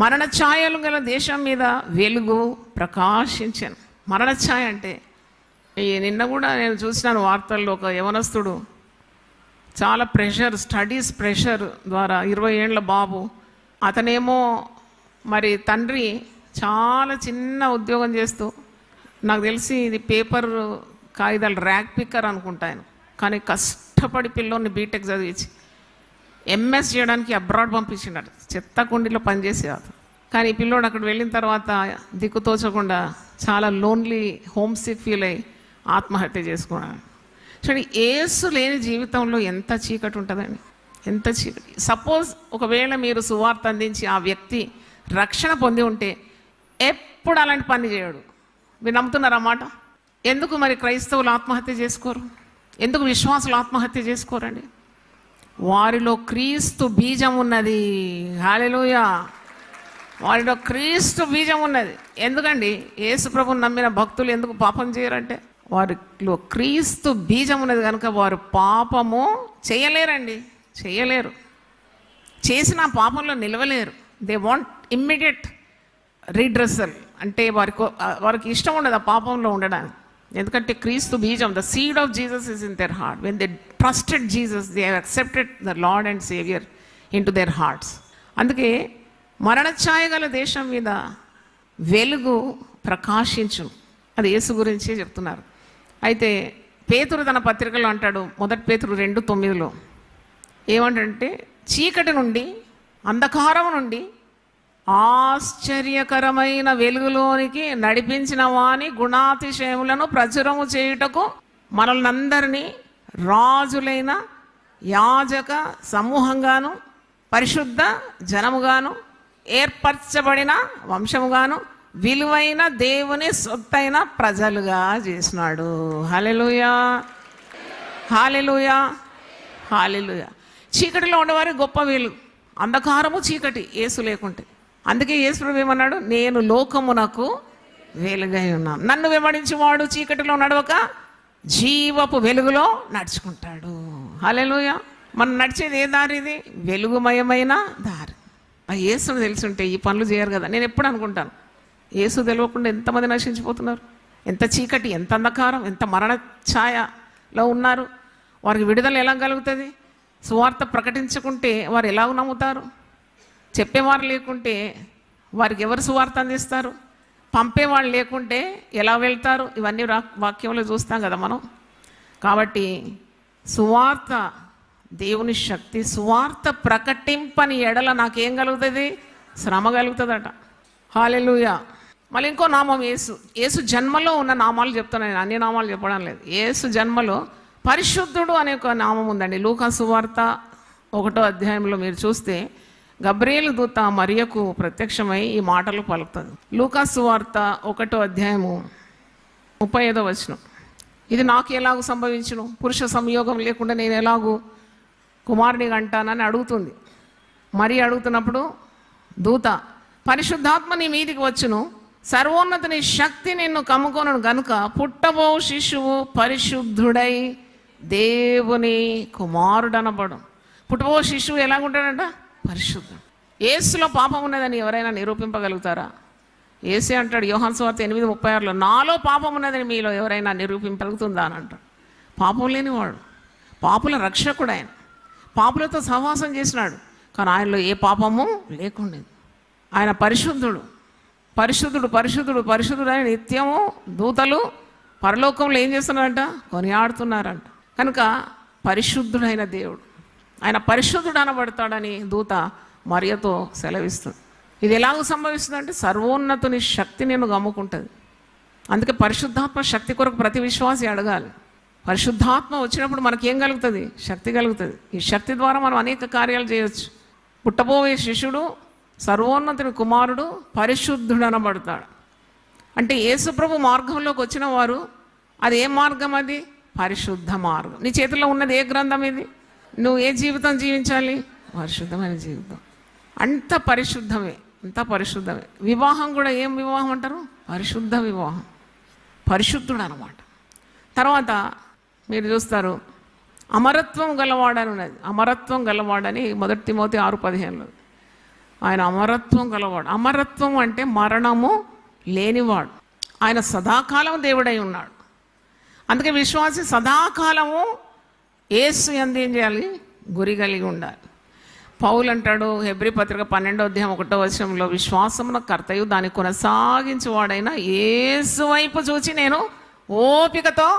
మరణ ఛాయలు గల దేశం మీద వెలుగు ప్రకాశించాను. మరణ ఛాయ అంటే నిన్న కూడా నేను చూసినాను వార్తల్లో, ఒక యవనస్తుడు చాలా ప్రెషర్, స్టడీస్ ప్రెషర్ ద్వారా 20 ఏళ్ల బాబు, అతనేమో మరి తండ్రి చాలా చిన్న ఉద్యోగం చేస్తూ, నాకు తెలిసి ఇది పేపర్ కాగితాలు ర్యాక్ పిక్కర్ అనుకుంటాను, కానీ కష్టపడి పిల్లోని బీటెక్ చదివించి ఎంఎస్ చేయడానికి అబ్రాడ్ పంపించినాడు. చెత్త కుండీలో పనిచేసేవాడు. కానీ ఈ పిల్లోడు అక్కడ వెళ్ళిన తర్వాత దిక్కుతోచకుండా చాలా లోన్లీ, హోమ్ సిక్ ఫీల్ అయ్యి ఆత్మహత్య చేసుకున్నాడు. చూడండి, యేసు లేని జీవితంలో ఎంత చీకటి ఉంటుందండి, ఎంత చీకటి. సపోజ్ ఒకవేళ మీరు సువార్త అందించి ఆ వ్యక్తి రక్షణ పొంది ఉంటే ఎప్పుడు అలాంటి పని చేయడు. మీరు నమ్ముతున్నారా మాట? ఎందుకు మరి క్రైస్తవులు ఆత్మహత్య చేసుకోరు? ఎందుకు విశ్వాసులు ఆత్మహత్య చేసుకోరండి? వారిలో క్రీస్తు బీజం ఉన్నది. హల్లెలూయా. వారిలో క్రీస్తు బీజం ఉన్నది. ఎందుకండి యేసు ప్రభువుని నమ్మిన భక్తులు ఎందుకు పాపం చేయరంటే వారిలో క్రీస్తు బీజం ఉన్నది కనుక వారు పాపము చేయలేరండి, చేయలేరు. చేసిన పాపంలో నిలవలేరు. దే వాంట్ ఇమ్మీడియట్ రీడ్రెసల్, అంటే వారికి ఇష్టం ఉండదు ఆ పాపంలో ఉండడానికి. ఎందుకంటే క్రీస్తు బీజం, the seed of Jesus is in their heart. When they trusted Jesus, they have accepted the lord and saviour in to their hearts. అందుకే మరణఛాయ గల దేశం మీద వెలుగు ప్రకాశించును. అది యేసు గురించే చెప్తున్నారు. అయితే పేతురు తన పత్రికలో అంటాడు, 1 పేతురు 2:9 ఏమంటే, చీకటి నుండి, అంధకారం నుండి ఆశ్చర్యకరమైన వెలుగులోనికి నడిపించిన వాని గుణాతిశయములను ప్రచురము చేయుటకు మనల్ని అందరినీ రాజులైన యాజక సమూహంగాను పరిశుద్ధ జనముగాను ఏర్పరచబడిన వంశముగాను విలువైన దేవుని సొత్తైన ప్రజలుగా చేసినాడు. హల్లెలూయా, హల్లెలూయా, హల్లెలూయా. చీకటిలో ఉండేవారు గొప్ప వెలుగు, అంధకారము చీకటి యేసు లేకుంటే. అందుకే యేసు ప్రభు ఏమన్నాడు, నేను లోకమునకు వెలుగై ఉన్నాను. నన్ను వెంబడించేవాడు చీకటిలో నడవక జీవపు వెలుగులో నడుచుకుంటాడు. హల్లెలూయా. మనం నడిచేది ఏ దారి? ఇది వెలుగుమయమైన దారి. ఆ యేసును తెలుసుంటే ఈ పనులు చేయరు కదా. నేను ఎప్పుడు అనుకుంటాను, యేసు తెలియకుండా ఎంతమంది నశించిపోతున్నారు, ఎంత చీకటి, ఎంత అంధకారం, ఎంత మరణ ఛాయలో ఉన్నారు. వారికి విడుదల ఎలా కలుగుతుంది? సువార్త ప్రకటించకుంటే వారు ఎలా నమ్ముతారు? చెప్పేవారు లేకుంటే వారికి ఎవరు సువార్త అందిస్తారు? పంపేవాళ్ళు లేకుంటే ఎలా వెళ్తారు? ఇవన్నీ వాక్యంలో చూస్తాం కదా మనం. కాబట్టి సువార్త దేవుని శక్తి. సువార్త ప్రకటింపని ఎడల నాకేం కలుగుతుంది? శ్రమ కలుగుతుందట. హల్లెలూయా. మళ్ళీ ఇంకో నామం యేసు. యేసు జన్మలో ఉన్న నామాలు చెప్తున్నాను నేను, అన్ని నామాలు చెప్పడం లేదు. యేసు జన్మలో పరిశుద్ధుడు అనే ఒక నామం ఉందండి. లూకా సువార్త 1వ అధ్యాయంలో మీరు చూస్తే గబ్రియేలు దూత మరియకు ప్రత్యక్షమై ఈ మాటలు పలుకుతుంది. లూకాసు వార్త 1వ అధ్యాయము 35వ వచనం. ఇది నాకు ఎలాగూ సంభవించును, పురుష సంయోగం లేకుండా నేను ఎలాగూ కుమారుడిగా అంటానని అడుగుతుంది. మరి అడుగుతున్నప్పుడు దూత, పరిశుద్ధాత్మ నీ మీదికి వచ్చును, సర్వోన్నతుని శక్తి నిన్ను కమ్ముకొను గనుక పుట్టబో శిశువు పరిశుద్ధుడై దేవుని కుమారుడనబడు. పుట్టబో శిశువు ఎలాగుంటాడంట? పరిశుద్ధుడు. యేసులో పాపం ఉన్నదని ఎవరైనా నిరూపింపగలుగుతారా? యేసే అంటాడు యోహాను సువార్త 8:36లో, నాలో పాపం ఉన్నదని మీలో ఎవరైనా నిరూపింపగలుగుతుందా అని అంటాడు. పాపం లేనివాడు, పాపుల రక్షకుడు ఆయన, పాపులతో సహవాసం చేసినాడు, కానీ ఆయనలో ఏ పాపము లేకుండేది. ఆయన పరిశుద్ధుడు, పరిశుద్ధుడు, పరిశుద్ధుడు, పరిశుద్ధుడు అని నిత్యము దూతలు పరలోకంలో ఏం చేస్తున్నారంట? కొనియాడుతున్నారంట. కనుక పరిశుద్ధుడైన దేవుడు, ఆయన పరిశుద్ధుడు అనబడతాడని దూత మరియతో సెలవిస్తుంది. ఇది ఎలాగో సంభవిస్తుందంటే సర్వోన్నతుని శక్తి నేను గమ్ముకుంటుంది. అందుకే పరిశుద్ధాత్మ శక్తి కొరకు ప్రతి విశ్వాసి అడగాలి. పరిశుద్ధాత్మ వచ్చినప్పుడు మనకేం కలుగుతుంది? శక్తి కలుగుతుంది. ఈ శక్తి ద్వారా మనం అనేక కార్యాలు చేయొచ్చు. పుట్టబోయే శిష్యుడు సర్వోన్నతుని కుమారుడు పరిశుద్ధుడు అనబడతాడు. అంటే యేసుప్రభు మార్గంలోకి వచ్చిన వారు, అది ఏ మార్గం? అది పరిశుద్ధ మార్గం. నీ చేతిలో ఉన్నది ఏ గ్రంథం? ఇది. నువ్వు ఏ జీవితం జీవించాలి? పరిశుద్ధమైన జీవితం. అంత పరిశుద్ధమే, అంత పరిశుద్ధమే. వివాహం కూడా ఏం వివాహం అంటారు? పరిశుద్ధ వివాహం. పరిశుద్ధుడు అనమాట. తర్వాత మీరు చూస్తారు అమరత్వం గలవాడని ఉన్నది. అమరత్వం గలవాడని 1 తిమోతి 6:15లో. ఆయన అమరత్వం గలవాడు. అమరత్వం అంటే మరణము లేనివాడు. ఆయన సదాకాలం దేవుడై ఉన్నాడు. అందుకే విశ్వాసి సదాకాలము యేసు యందు ఏం చేయాలి? గురి కలిగి ఉండాలి. పౌలు అంటాడు హెబ్రీ పత్రిక 12వ అధ్యాయం 1వ వచనంలో, విశ్వాసమున కర్తయు దాన్ని కొనసాగించువాడైన యేసు వైపు చూచి నేను ఓపికతో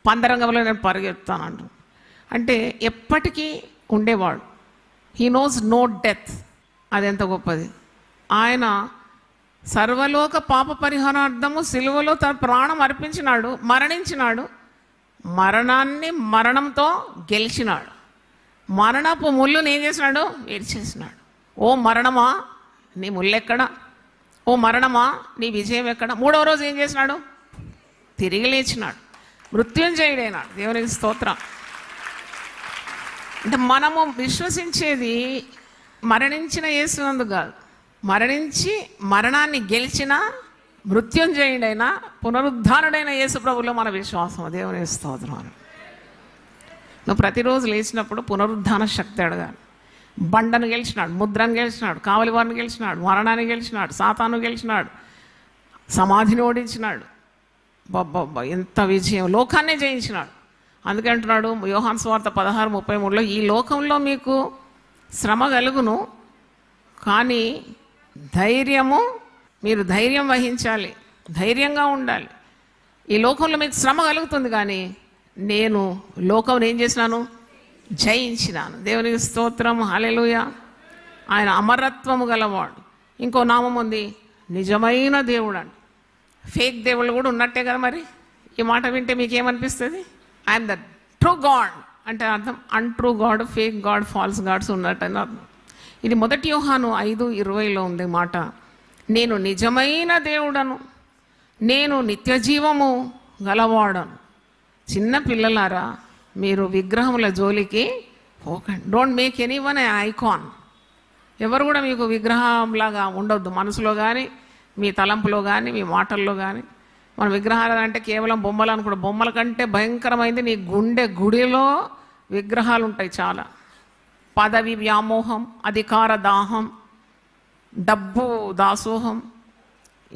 పందరంగంలో నేను పరిగెత్తానంటు. అంటే ఎప్పటికీ ఉండేవాడు. He knows no death. అదెంత గొప్పది. ఆయన సర్వలోక పాప పరిహారార్థము సిలువలో తన ప్రాణం అర్పించినాడు, మరణించినాడు, మరణాన్ని మరణంతో గెలిచినాడు. మరణపు ముళ్ళుని ఏం చేసినాడు? విడిచేసినాడు. ఓ మరణమా నీ ముళ్ళెక్కడ? ఓ మరణమా నీ విజయం ఎక్కడ? 3వ రోజు ఏం చేసినాడు? తిరిగి లేచినాడు, మృత్యుంజయుడైనాడు. దేవునికి స్తోత్రం. అంటే మనము విశ్వసించేది మరణించిన యేసునందుకు కాదు, మరణించి మరణాన్ని గెలిచిన మృత్యుంజయుడైన పునరుద్ధానుడైన యేసు ప్రభువులో మన విశ్వాసం. దేవునికి స్తోత్రం. నువ్వు ప్రతిరోజు లేచినప్పుడు పునరుద్ధాన శక్తి అడగాలి. బండను గెలిచినాడు, ముద్రను గెలిచినాడు, కావలి వారిని గెలిచినాడు, మరణాన్ని గెలిచినాడు, సాతాను గెలిచినాడు, సమాధిని ఓడించినాడు. బాబ్బా ఎంత విజయం! లోకాన్నే జయించినాడు. అందుకే అంటున్నాడు యోహాను సువార్త 16:33లో, ఈ లోకంలో మీకు శ్రమ కలుగును, కానీ ధైర్యము, మీరు ధైర్యం వహించాలి, ధైర్యంగా ఉండాలి. ఈ లోకంలో మీకు శ్రమ కలుగుతుంది, కానీ నేను లోకం ఏం చేసినాను? జయించినాను. దేవునికి స్తోత్రం. హల్లెలూయా. ఆయన అమరత్వము గలవాడు. ఇంకో నామం ఉంది, నిజమైన దేవుడు అండి. ఫేక్ దేవుళ్ళు కూడా ఉన్నట్టే కదా. మరి ఈ మాట వింటే మీకేమనిపిస్తుంది? ఐఎమ్ ద ట్రూ గాడ్ అంటే అర్థం untrue god, fake god, false gods ఉన్నట్టని అర్థం. ఇది 1 యోహాను 5:20లో ఉంది మాట. నేను నిజమైన దేవుడను, నేను నిత్య జీవము గలవాడను. చిన్న పిల్లలారా, మీరు విగ్రహముల జోలికి పోకండి. Don't make anyone a icon. ఎవరు కూడా మీకు విగ్రహంలాగా ఉండొద్దు. మనసులో కానీ, మీ తలంపులో కానీ, మీ మాటల్లో కానీ. మన విగ్రహాలు అంటే కేవలం బొమ్మలు అనుకుంటా. బొమ్మల కంటే భయంకరమైంది నీ గుండె గుడిలో విగ్రహాలు ఉంటాయి చాలా. పదవి వ్యామోహం, అధికార దాహం, డబ్బు దాసోహం,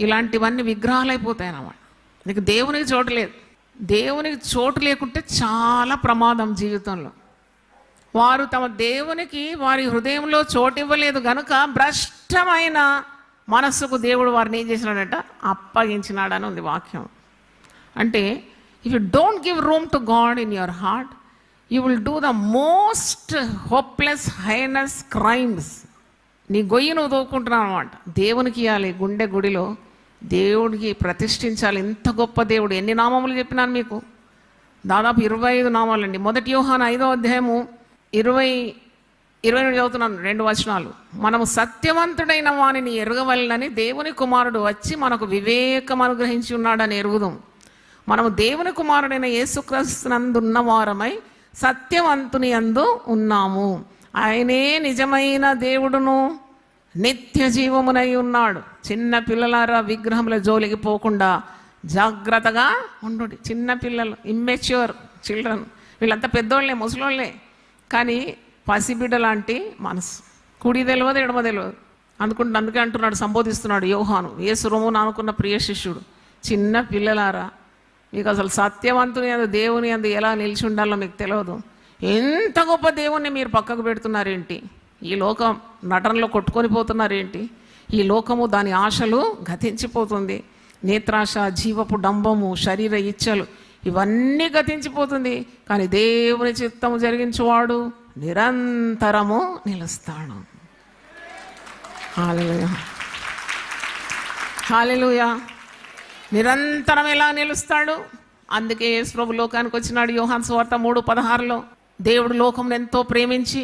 ఇలాంటివన్నీ విగ్రహాలు అయిపోతాయి అన్నమాట. నీకు దేవునికి చోటు లేదు. దేవునికి చోటు లేకుంటే చాలా ప్రమాదం జీవితంలో. వారు తమ దేవునికి వారి హృదయంలో చోటు ఇవ్వలేదు కనుక భ్రష్టమైన మనస్సుకు దేవుడు వారిని ఏం చేసినాడంట? అప్పగించినాడని ఉంది వాక్యం. అంటే if you don't give room to God in your heart, you will do the most hopeless highness crimes. నీ గొయ్యి నువ్వు దోకుంటున్నావు అనమాట. దేవునికి ఇవ్వాలి గుండె గుడిలో, దేవుడికి ప్రతిష్ఠించాలి. ఎంత గొప్ప దేవుడు! ఎన్ని నామములు చెప్పినాను మీకు? దాదాపు 25 నామాలండి. 1 యోహాను 5వ అధ్యాయము 20 చదువుతున్నాను 2 వచనాలు. మనము సత్యవంతుడైన వానిని ఎరగవలనని దేవుని కుమారుడు వచ్చి మనకు వివేకం అనుగ్రహించి ఉన్నాడని ఎరుగుదాం. మనము దేవుని కుమారుడైన యేసుక్రీస్తునందున్న వారమై సత్యవంతుని యందు ఉన్నాము. ఆయనే నిజమైన దేవుడును నిత్య జీవమునై ఉన్నాడు. చిన్న పిల్లలారా విగ్రహముల జోలికి పోకుండా జాగ్రత్తగా ఉండు. చిన్న పిల్లలు, ఇమ్మెచ్యూర్ చిల్డ్రన్, వీళ్ళంతా పెద్దోళ్ళే, ముసలోళ్ళే, కానీ పసిబిడ్డ లాంటి మనసు. కుడి తెలియదు, ఎడమ తెలియదు. అందుకే అంటున్నాడు, సంబోధిస్తున్నాడు యోహాను, యేసు రొమ్మున అనుకున్న ప్రియ శిష్యుడు. చిన్న పిల్లలారా, మీకు అసలు సత్యవంతుని అందు దేవుని అందు ఎలా నిలిచి ఉండాలో మీకు తెలియదు. ఎంత గొప్ప దేవుణ్ణి మీరు పక్కకు పెడుతున్నారేంటి? ఈ లోకం నటనలో కొట్టుకొని పోతున్నారేంటి? ఈ లోకము దాని ఆశలు గతించిపోతుంది. నేత్రాశ, జీవపు డంబము, శరీర ఇచ్చలు ఇవన్నీ గతించిపోతుంది. కానీ దేవుని చిత్తము జరిగించువాడు నిరంతరము నిలుస్తాడు. హల్లెలూయా, హల్లెలూయా. నిరంతరం ఎలా నిలుస్తాడు? అందుకే యేసు ప్రభు లోకానికి వచ్చినాడు. యోహాను సువార్త 3:16లో దేవుడు లోకమును ఎంతో ప్రేమించి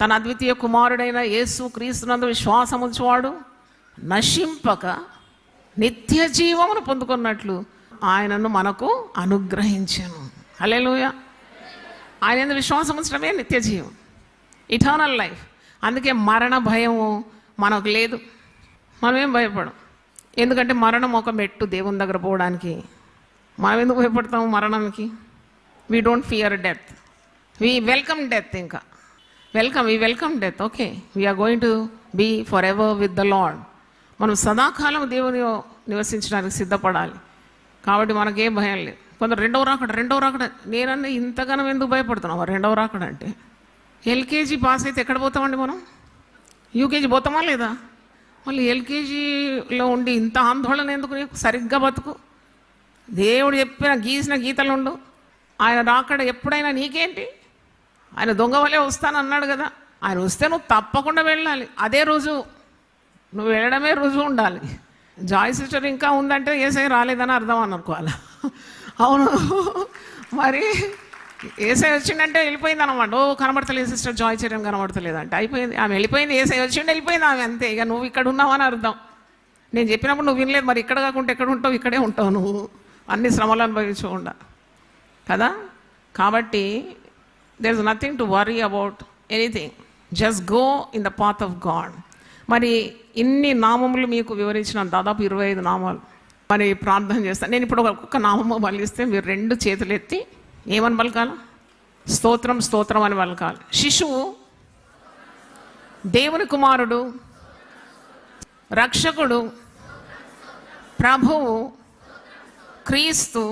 తన అద్వితీయ కుమారుడైన యేసు క్రీస్తునందు విశ్వాసం ఉంచువాడు నశింపక నిత్య జీవమును పొందుకున్నట్లు ఆయనను మనకు అనుగ్రహించెను. హల్లెలూయా. ఆయన యందు విశ్వాసం ఉంచడమే నిత్య జీవం, ఇటర్నల్ లైఫ్. అందుకే మరణ భయము మనకు లేదు. మనమేం భయపడం, ఎందుకంటే మరణం ఒక మెట్టు దేవుని దగ్గర పోవడానికి. మనం ఎందుకు భయపడతాము మరణానికి? We don't fear death, we welcome death. ఇంకా we welcome death. Okay, we're going to be forever with the Lord. మనం సదాకాలం దేవుని నివసించడానికి సిద్ధపడాలి. కాబట్టి మనకేం భయం లేదు. కొందరు రెండవ రాకడ నేనన్నా ఇంతగానం ఎందుకు భయపడుతున్నాం? రెండవ రాకడ అంటే ఎల్కేజీ పాస్ అయితే ఎక్కడ పోతామండి మనం? యూకేజీ పోతామా లేదా? మళ్ళీ ఎల్కేజీలో ఉండి ఇంత ఆందోళన ఎందుకు? నీకు సరిగ్గా బతుకు. దేవుడు గీసిన గీతలు ఉండు. ఆయన రాకడ ఎప్పుడైనా నీకేంటి? ఆయన దొంగ వలే వస్తానన్నాడు కదా. ఆయన వస్తే నువ్వు తప్పకుండా వెళ్ళాలి. అదే రుజువు, నువ్వు వెళ్ళడమే రుజువు ఉండాలి. జాయ్ సిస్టర్ ఇంకా ఉందంటే ఏసై రాలేదని అర్థం అని అనుకోవాలి. అవును, మరి ఏసై వచ్చిందంటే వెళ్ళిపోయింది అనమాట. కనబడతలేదు సిస్టర్ జాయ్ చర్యం కనబడతలేదంటే అయిపోయింది, ఆమె వెళ్ళిపోయింది. ఏసై వచ్చిండే వెళ్ళిపోయింది ఆమె, అంతే. ఇక నువ్వు ఇక్కడ ఉన్నావని అర్థం. నేను చెప్పినప్పుడు నువ్వు వినలేదు, మరి ఇక్కడ కాకుండా ఎక్కడ ఉంటావు? ఇక్కడే ఉంటావు నువ్వు, అన్ని శ్రమలు అనుభవించకుండా కదా. కాబట్టి there is nothing to worry about anything, just go in the path of God. మరి ఇన్ని నామములు మీకు వివరించిన దాదాపు 25 నామాలు. మరి ప్రార్థన చేస్తాను. నేను ఇప్పుడు ఒక్కొక్క నామము బలిస్తే మీరు 2 చేతులు ఎత్తి ఏమని పలకాలి? స్తోత్రం స్తోత్రం అని పలకాలి. శిశువు, దేవుని కుమారుడు, రక్షకుడు, ప్రభువు, క్రీస్తు,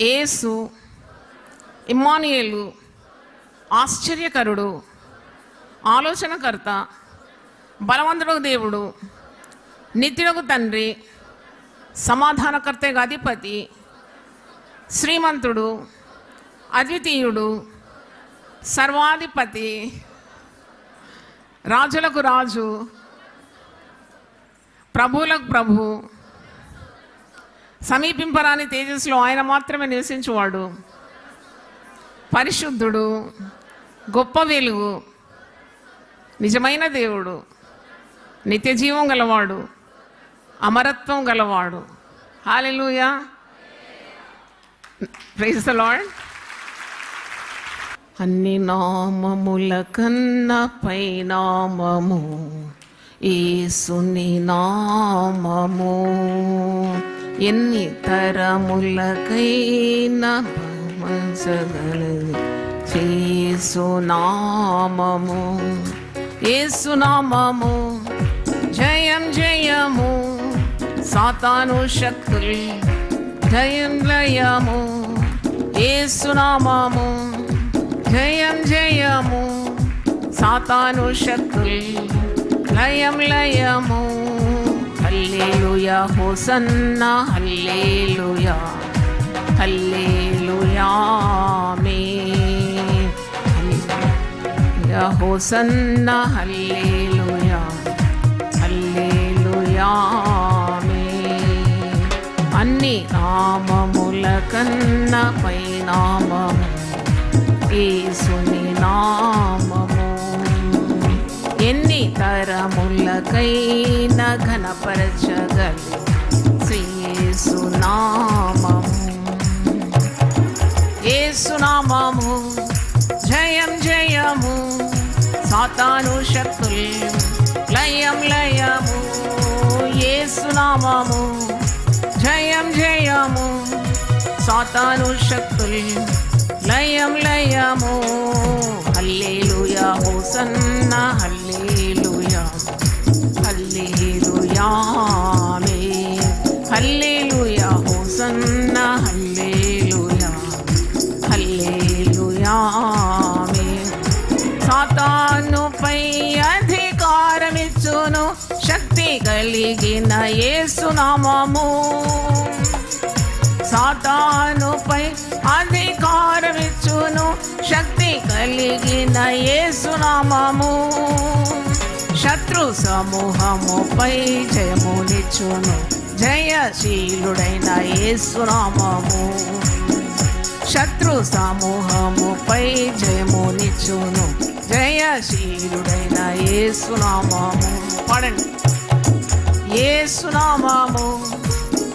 యేసు, ఇమ్మానుయేలు, ఆశ్చర్యకరుడు, ఆలోచనకర్త, బలవంతుడు దేవుడు, నిత్యుడకు తండ్రి, సమాధానకర్తగా అధిపతి, శ్రీమంతుడు, అద్వితీయుడు, సర్వాధిపతి, రాజులకు రాజు, ప్రభువులకు ప్రభు, సమీపింపరాని తేజస్సులో ఆయన మాత్రమే నివసించువాడు, పరిశుద్ధుడు, గొప్ప వెలుగు, నిజమైన దేవుడు, నిత్య జీవం గలవాడు, అమరత్వం గలవాడు. హల్లెలూయా, ప్రైజ్ ది లార్డ్. అన్ని నామముల కన్నా పై నామము యేసుని నామము. ఎన్ని తరములకైనా యేసునామము, యేసునామము జయం జయము, సాతాను శక్తులు జయం లయము. యేసునామము జయం జయము, సాతాను శక్తులు లయం లయము. హల్లెలూయా, హోసన్నా హల్లెలూయా, హల్లెలూయా ఆమేన్. హల్లెలూయా, హోసన్నా హల్లెలూయా, హల్లెలూయా ఆమేన్. అన్ని నామముల కన్నా పై నామము యేసుని నామము ఎన్ని తరములకైనా ఘనపరచగలి శ్రీ యేసు నామము. యేసు నామము జయం జయము, సాతాను శక్తులు లయం లయము. యేసు నామము జయం జయము, సాతాను శక్తులు లయం లయము. హల్లెలూయా హోసన్నా హల్లెలూయా హల్లెలూయా ఆమేన్. హల్లెలూయా హోసన్నా హల్లెలూయా హల్లెలూయా ఆమేన్. సాతానుపై అధికారమిచ్చును శక్తి కలిగిన యేసు నామము. సాతానుపై అధికారమిచ్చును శక్తి కలిగిన యేసు నామము. శత్రు సమూహముపై జయమునిచ్చును జయశీలుడైన యేసు నామము. శత్రు సమూహముపై జయమునిచ్చును జయశీలుడైన యేసు నామము. పాడండి. యేసు నామము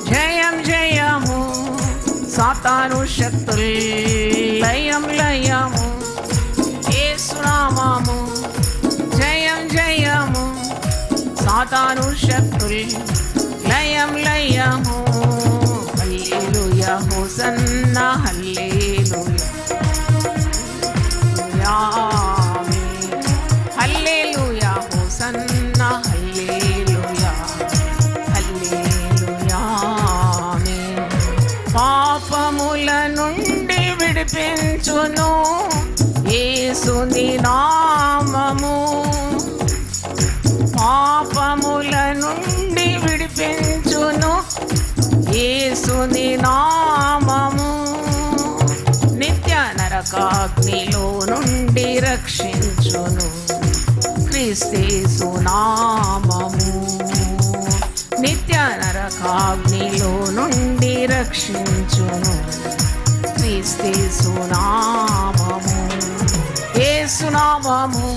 జయం జయము, సాతాను శక్తులు లయం లయము. యేసు నామము జయం జయము, సాతాను శక్తులు లయం లయము. హల్లెలూయా హోసన్నా హల్లెలూయా ఆమేన్. హల్లెలూయా హోసన్నా హల్లెలూయా హల్లెలూయా ఆమేన్. పాపముల నుండి విడిపించును యేసుని నామము. పాపముల నుండి విడిపించును యేసుని నామము. నిత్య నరకాగ్నిలో నుండి రక్షించును క్రీస్తు నామము. నిత్య నరకాగ్నిలో నుండి రక్షించును క్రీస్తు నామము. యేసు నామము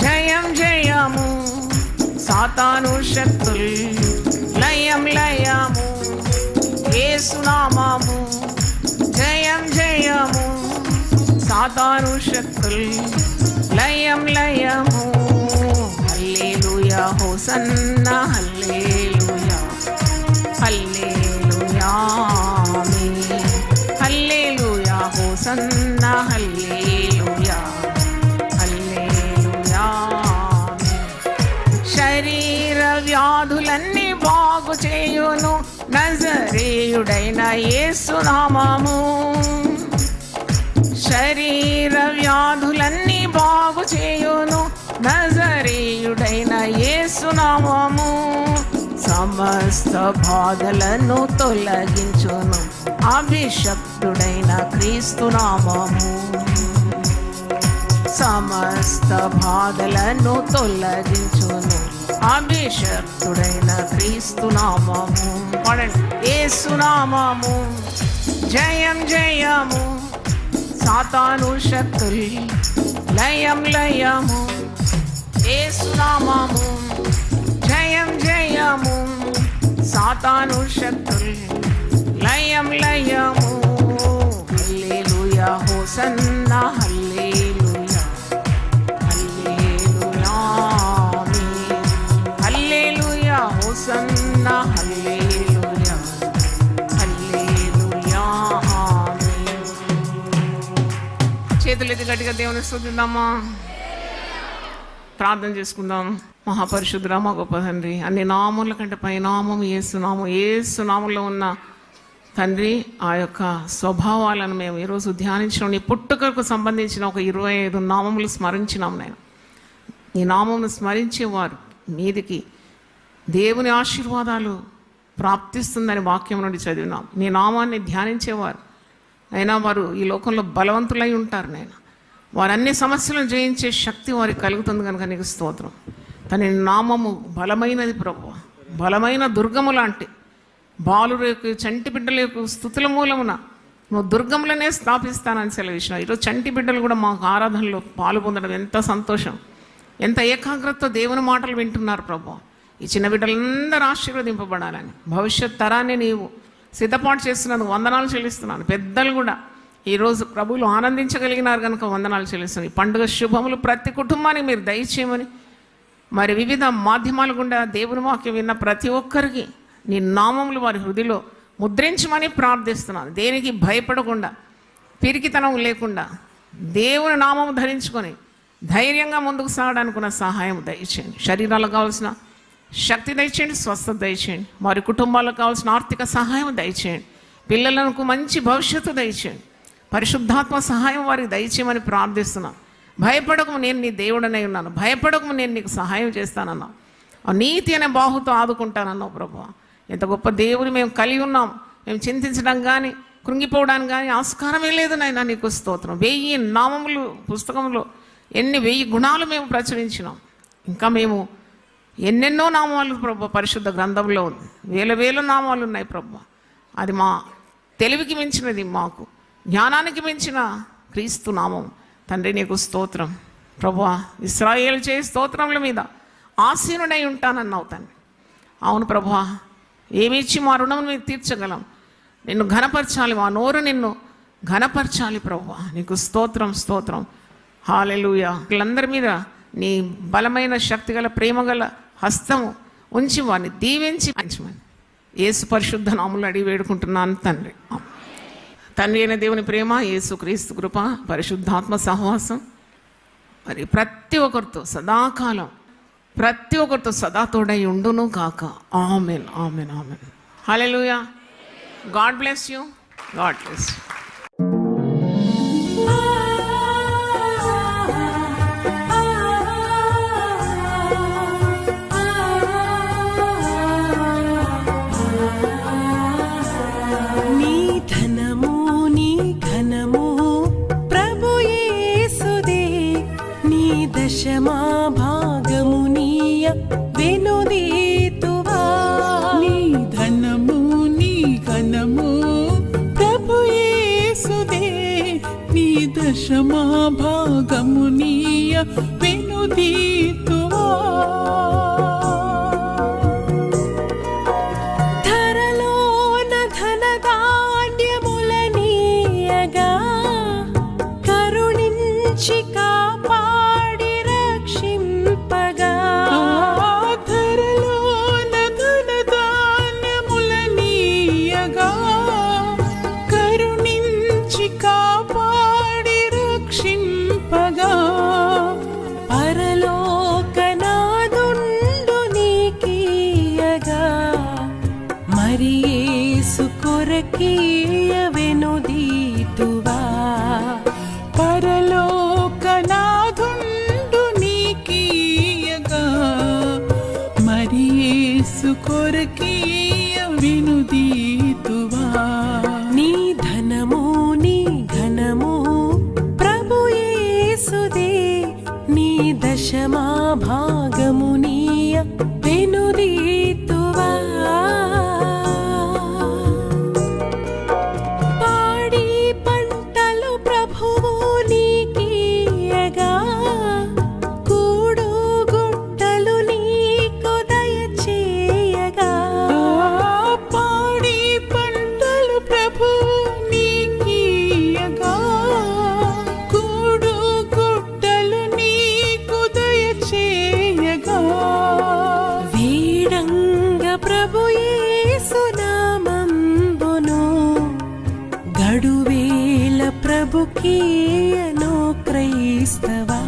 జయం జయము, సాతాను శక్తులు లయం లయము. యేసు నామము జయం జయము, సాతాను శక్తులు లయం లయము. హల్లెలూయా హోసన్నా హల్లెలూయా హల్లెలూయా ఆమేన్. హల్లెలూయా హోసన్నా హల్లెలూయా హల్లెలూయా ఆమేన్. శరీర వ్యాధులన్నీ బాగు చేయును నజరేయుడైన యేసు నామము. శరీర వ్యాధులన్నీ బాగు చేయును నజరేయుడైన యేసు నామము. సమస్త బాధలను తొలగించును అభిషక్తుడైన క్రీస్తు నామము. సమస్త బాధలను తొలగించును అభిషక్తుడైన క్రీస్తు నామము. పాడండి. యేసు నామము జయం జయము, సాతాను శక్తులు లయం లయము. యేసు నామము జయం జయము, సాతాను శక్తులు లయం లయము. హల్లెలూయా హోసన్నా హల్లెలూయా హల్లెలూయా ఆమేన్. హల్లెలూయా హోసన్నా హల్లెలూయా హల్లెలూయా ఆమేన్. చేతులెత్తి గట్టిగా దేవుని స్తుతిద్దామా. ప్రార్థన చేసుకుందాం. మహాపరిశుద్ధుడా మా గొప్ప తండ్రి, అన్ని నామముల కంటే పై నామం యేసు నామం. యేసు నామంలో ఉన్న తండ్రి ఆ యొక్క స్వభావాలను మేము ఈరోజు ధ్యానించడం, నీ పుట్టుకకు సంబంధించిన ఒక 25 నామములు స్మరించినాం. నేను నీ నామమును స్మరించేవారు మీదికి దేవుని ఆశీర్వాదాలు ప్రాప్తిస్తుందని వాక్యం నుండి చదివినాం. నీ నామాన్ని ధ్యానించేవారు అయినా వారు ఈ లోకంలో బలవంతులై ఉంటారు. నేను వారన్ని సమస్యలను జయించే శక్తి వారికి కలుగుతుంది కనుక నీకు స్తోత్రం. తన నామము బలమైనది ప్రభువా, బలమైన దుర్గము లాంటి బాలురేకు చంటి బిడ్డల యొక్క స్థుతుల మూలమున నువ్వు దుర్గంలోనే స్థాపిస్తానని సెలవిచ్చినావు. ఈరోజు చంటి బిడ్డలు కూడా మాకు ఆరాధనలో పాలు పొందడం ఎంత సంతోషం, ఎంత ఏకాగ్రతతో దేవుని మాటలు వింటున్నారు ప్రభు. ఈ చిన్న బిడ్డలందరూ ఆశీర్వదింపబడాలని భవిష్యత్ తరాన్ని నీవు సిద్ధపాటు చేస్తున్నందుకు వందనాలు చెల్లిస్తున్నాను. పెద్దలు కూడా ఈరోజు ప్రభువులు ఆనందించగలిగినారు కనుక వందనాలు చెల్లిస్తున్నాను. ఈ పండుగ శుభములు ప్రతి కుటుంబానికి మీరు దయచేయమని, మరి వివిధ మాధ్యమాల గుండా దేవుని వాక్యం విన్న ప్రతి ఒక్కరికి నీ నామములు వారి హృదయలో ముద్రించమని ప్రార్థిస్తున్నాను. దేనికి భయపడకుండా, పిరికితనం లేకుండా దేవుని నామము ధరించుకొని ధైర్యంగా ముందుకు సాగడానికి ఉన్న సహాయం దయచేయండి. శరీరాలకు కావాల్సిన శక్తి దయచేయండి, స్వస్థత దయచేయండి. వారి కుటుంబాలకు కావాల్సిన ఆర్థిక సహాయం దయచేయండి. పిల్లలకు మంచి భవిష్యత్తు దయచేయండి. పరిశుద్ధాత్మ సహాయం వారికి దయచేయమని ప్రార్థిస్తున్నాను. భయపడకము, నేను నీ దేవుడనై ఉన్నాను, భయపడకము, నేను నీకు సహాయం చేస్తానన్నావు. ఆ నీతి అనే బాహుతో ఆదుకుంటానన్నావు ప్రభువా. ఎంత గొప్ప దేవుని మేము కలిగి ఉన్నాం. మేము చింతించడం కానీ కృంగిపోవడానికి కానీ ఆస్కారమే లేదు నాయనా. నీకు స్తోత్రం. 1000 నామములు పుస్తకంలో 1000 గుణాలు మేము ప్రచురించినాం. ఇంకా మేము ఎన్నెన్నో నామాలు ప్రభు పరిశుద్ధ గ్రంథంలో ఉంది. వేల నామాలు ఉన్నాయి ప్రభు. అది మా తెలివికి మించినది, మాకు జ్ఞానానికి మించిన క్రీస్తు నామం. తండ్రి నీకు స్తోత్రం ప్రభువా. ఇశ్రాయేలు చేయి స్తోత్రముల మీద ఆసీనుడై ఉంటానన్నావు తండ్రి. అవును ప్రభువా, ఏమి ఇచ్చి మా రుణం మీరు తీర్చగలం. నిన్ను ఘనపరచాలి, మా నోరు నిన్ను ఘనపరచాలి ప్రభువా. నీకు స్తోత్రం స్తోత్రం. హల్లెలూయా. వీళ్ళందరి మీద నీ బలమైన శక్తిగల ప్రేమగల హస్తము ఉంచి వారిని దీవించి పంచమని యేసు పరిశుద్ధ నామములో అడిగి వేడుకుంటున్నాను తండ్రి. తండ్రి అయిన దేవుని ప్రేమ, యేసు క్రీస్తు కృప, పరిశుద్ధాత్మ సహవాసం మరి ప్రతి ఒక్కరితో సదాకాలం, ప్రతి ఒక్కరితో సదా తోడై ఉండును కాక. Amen amen amen. Hallelujah. God bless you. God bless you. నీ ధనము నీ ఘనము ప్రభు యేసుదే, నీ దశమా భాగము నీయ వెనుదీతువా. నీ ధనము నీ ఘనము ప్రభు యేసుదే, నీ దశమా భాగము నీయ వెనుదీతువా. ధరలోన ధనధాన్యములనీయగా కరుణించి కాపాడి రక్షింపగా. ధరలోన ధనధాన్యములనీయగా కరుణించి కాపాడి రక్షింపగా. పరలోకనాదుండు నీకీయగా మరి యేసు కొరకీయ వెనుదీతువా. పరలోకనాథుండు నీకీయగా మరి యేసు కొరకీయ వినుదీతువా. నీ ధనము నీ ఘనము ప్రభు యేసుదే, నీ దశమా భాగము నీయ వెనుదీతువా. పాడి పంటలు ప్రభువు నీకీయగా కూడు గుట్టలు నీకు దయచేయగా. పాడి పంటలు ప్రభు నీకీయగా కూడు గుట్టలు నీకు దయచేయగా. వీడంగ ప్రభు యేసు నామంబును గడువేల ప్రభుకీయను క్రైస్తవా.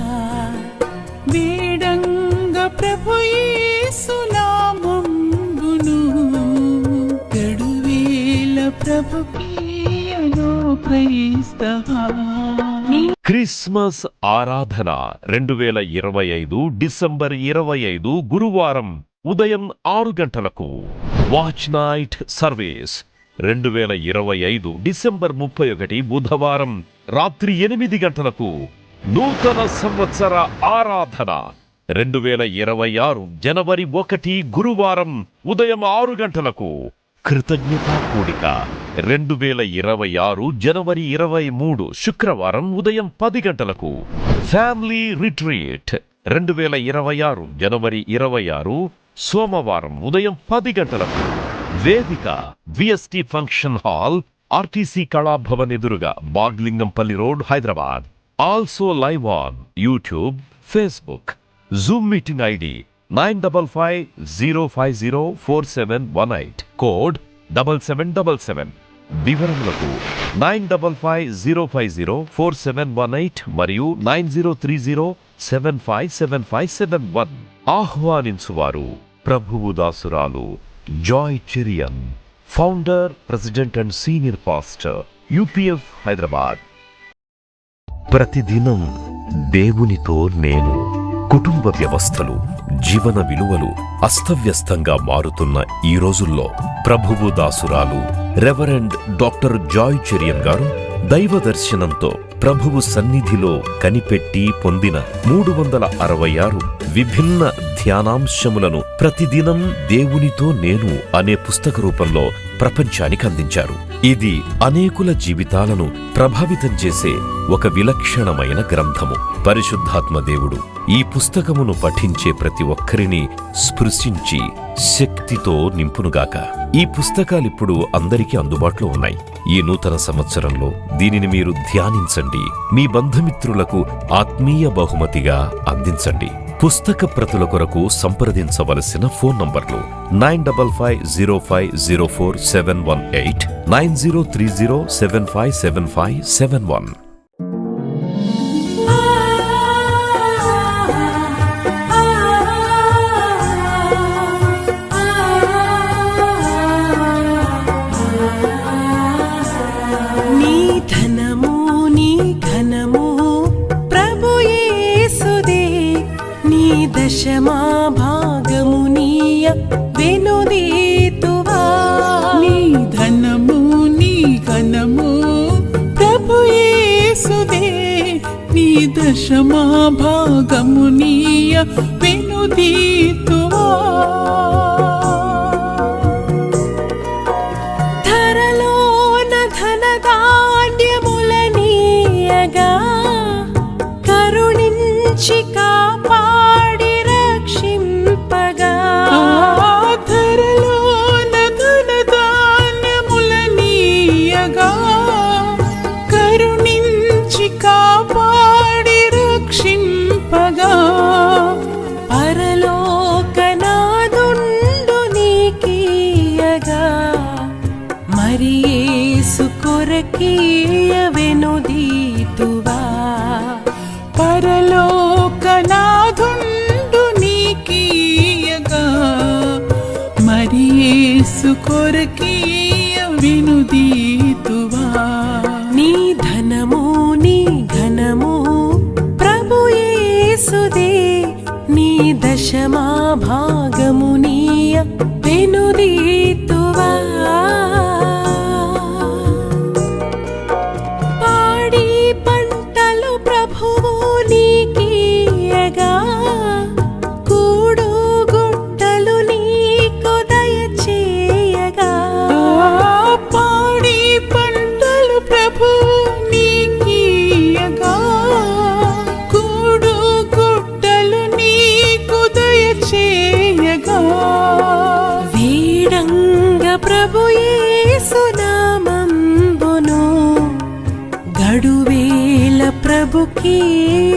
వేడంగ ప్రభు యేసు నామంబును గడువేల ప్రభుకీయను క్రైస్తవా. క్రిస్మస్ ఆరాధన 2025 డిసెంబర్ 25 గురువారం ఉదయం 6 గంటలకు. వాచ్ నైట్ సర్వీస్ 2025 డిసెంబర్ 31 బుధవారం రాత్రి 8 గంటలకు. నూతన సంవత్సర ఆరాధన 2026 జనవరి 1 గురువారం ఉదయం 6 గంటలకు. కృతజ్ఞతా కూడిక 2026 జనవరి 23 శుక్రవారం ఉదయం 10 గంటలకు. ఫ్యామిలీ రిట్రీట్ 2026 జనవరి 26 సోమవారం ఉదయం 10 గంటలకు. వేదిక VST function hall, RTC Kalabhavan ఎదురుగా, Baglingampally road, Hyderabad. Also live on YouTube, Facebook. Zoom meeting ID 9550504718, code 7777. వివరములకు 9550504718 మరియు 9030757571. ఆహ్వానించువారు ప్రభువు దాసురాలు Joy Cherian, founder, president and senior pastor, UPF, Hyderabad. ప్రతిదినం దేవునితో నేను. కుటుంబ వ్యవస్థలు, జీవన విలువలు అస్తవ్యస్తంగా మారుతున్న ఈ రోజుల్లో ప్రభువు దాసురాలు రెవరెండ్ డాక్టర్ జాయ్ చెరియన్ గారు దైవ దర్శనంతో ప్రభువు సన్నిధిలో కనిపెట్టి పొందిన 366 విభిన్న ధ్యానాంశములను ప్రతిదినం దేవునితో నేను అనే పుస్తక రూపంలో ప్రపంచానికి అందించారు. ఇది అనేకుల జీవితాలను ప్రభావితం చేసే ఒక విలక్షణమైన గ్రంథము. పరిశుద్ధాత్మ దేవుడు ఈ పుస్తకమును పఠించే ప్రతి ఒక్కరిని స్పృశించి శక్తితో నింపునుగాక. ఈ పుస్తకాలిప్పుడు అందరికీ అందుబాటులో ఉన్నాయి. ఈ నూతన సంవత్సరంలో దీనిని మీరు ధ్యానించండి, మీ బంధుమిత్రులకు ఆత్మీయ బహుమతిగా అందించండి. పుస్తక ప్రతుల కొరకు సంప్రదించవలసిన ఫోన్ నంబర్లు 9550504718, 9030757571. నీ ధనము నీ ఘనము ప్రభు యేసుదే, నీ దశమా భాగము నీయ వెనుదీతువా. నీ ధనము నీ ఘనము ప్రభు యేసుదే, నీ దశమా భాగము నీయ వెనుదీతువా. ధరలోన ధనధాన్యములనీయగా, కరుణించి కాపాడి రక్షింపగా. ధరలోన ధనధాన్యములనీయగా, కరుణించి కాపాడి రక్షింపగా. పరలోకనాదుండు నీకీయగా, మరి యేసు కొరకీయ వెనుదీతువా. పరలోకనాథుండు నీకీయగా, మరి యేసు కొరకీయ వినుదీతువా. నీ ధనము నీ ఘనము ప్రభు యేసుదే, నీ దశమా భాగము నీయ వెనుదీతువా. పాడి పంటలు ప్రభువు నీకీయగా, కూడు గుట్టలు నీకు దయచేయగా. పాడి పంటలు ప్రభు నీకీయగా, కూడు గుట్టలు నీకు దయచేయగా. వీడంగ ప్రభు యేసు నామంబును, గడువేల ప్రభుకీయ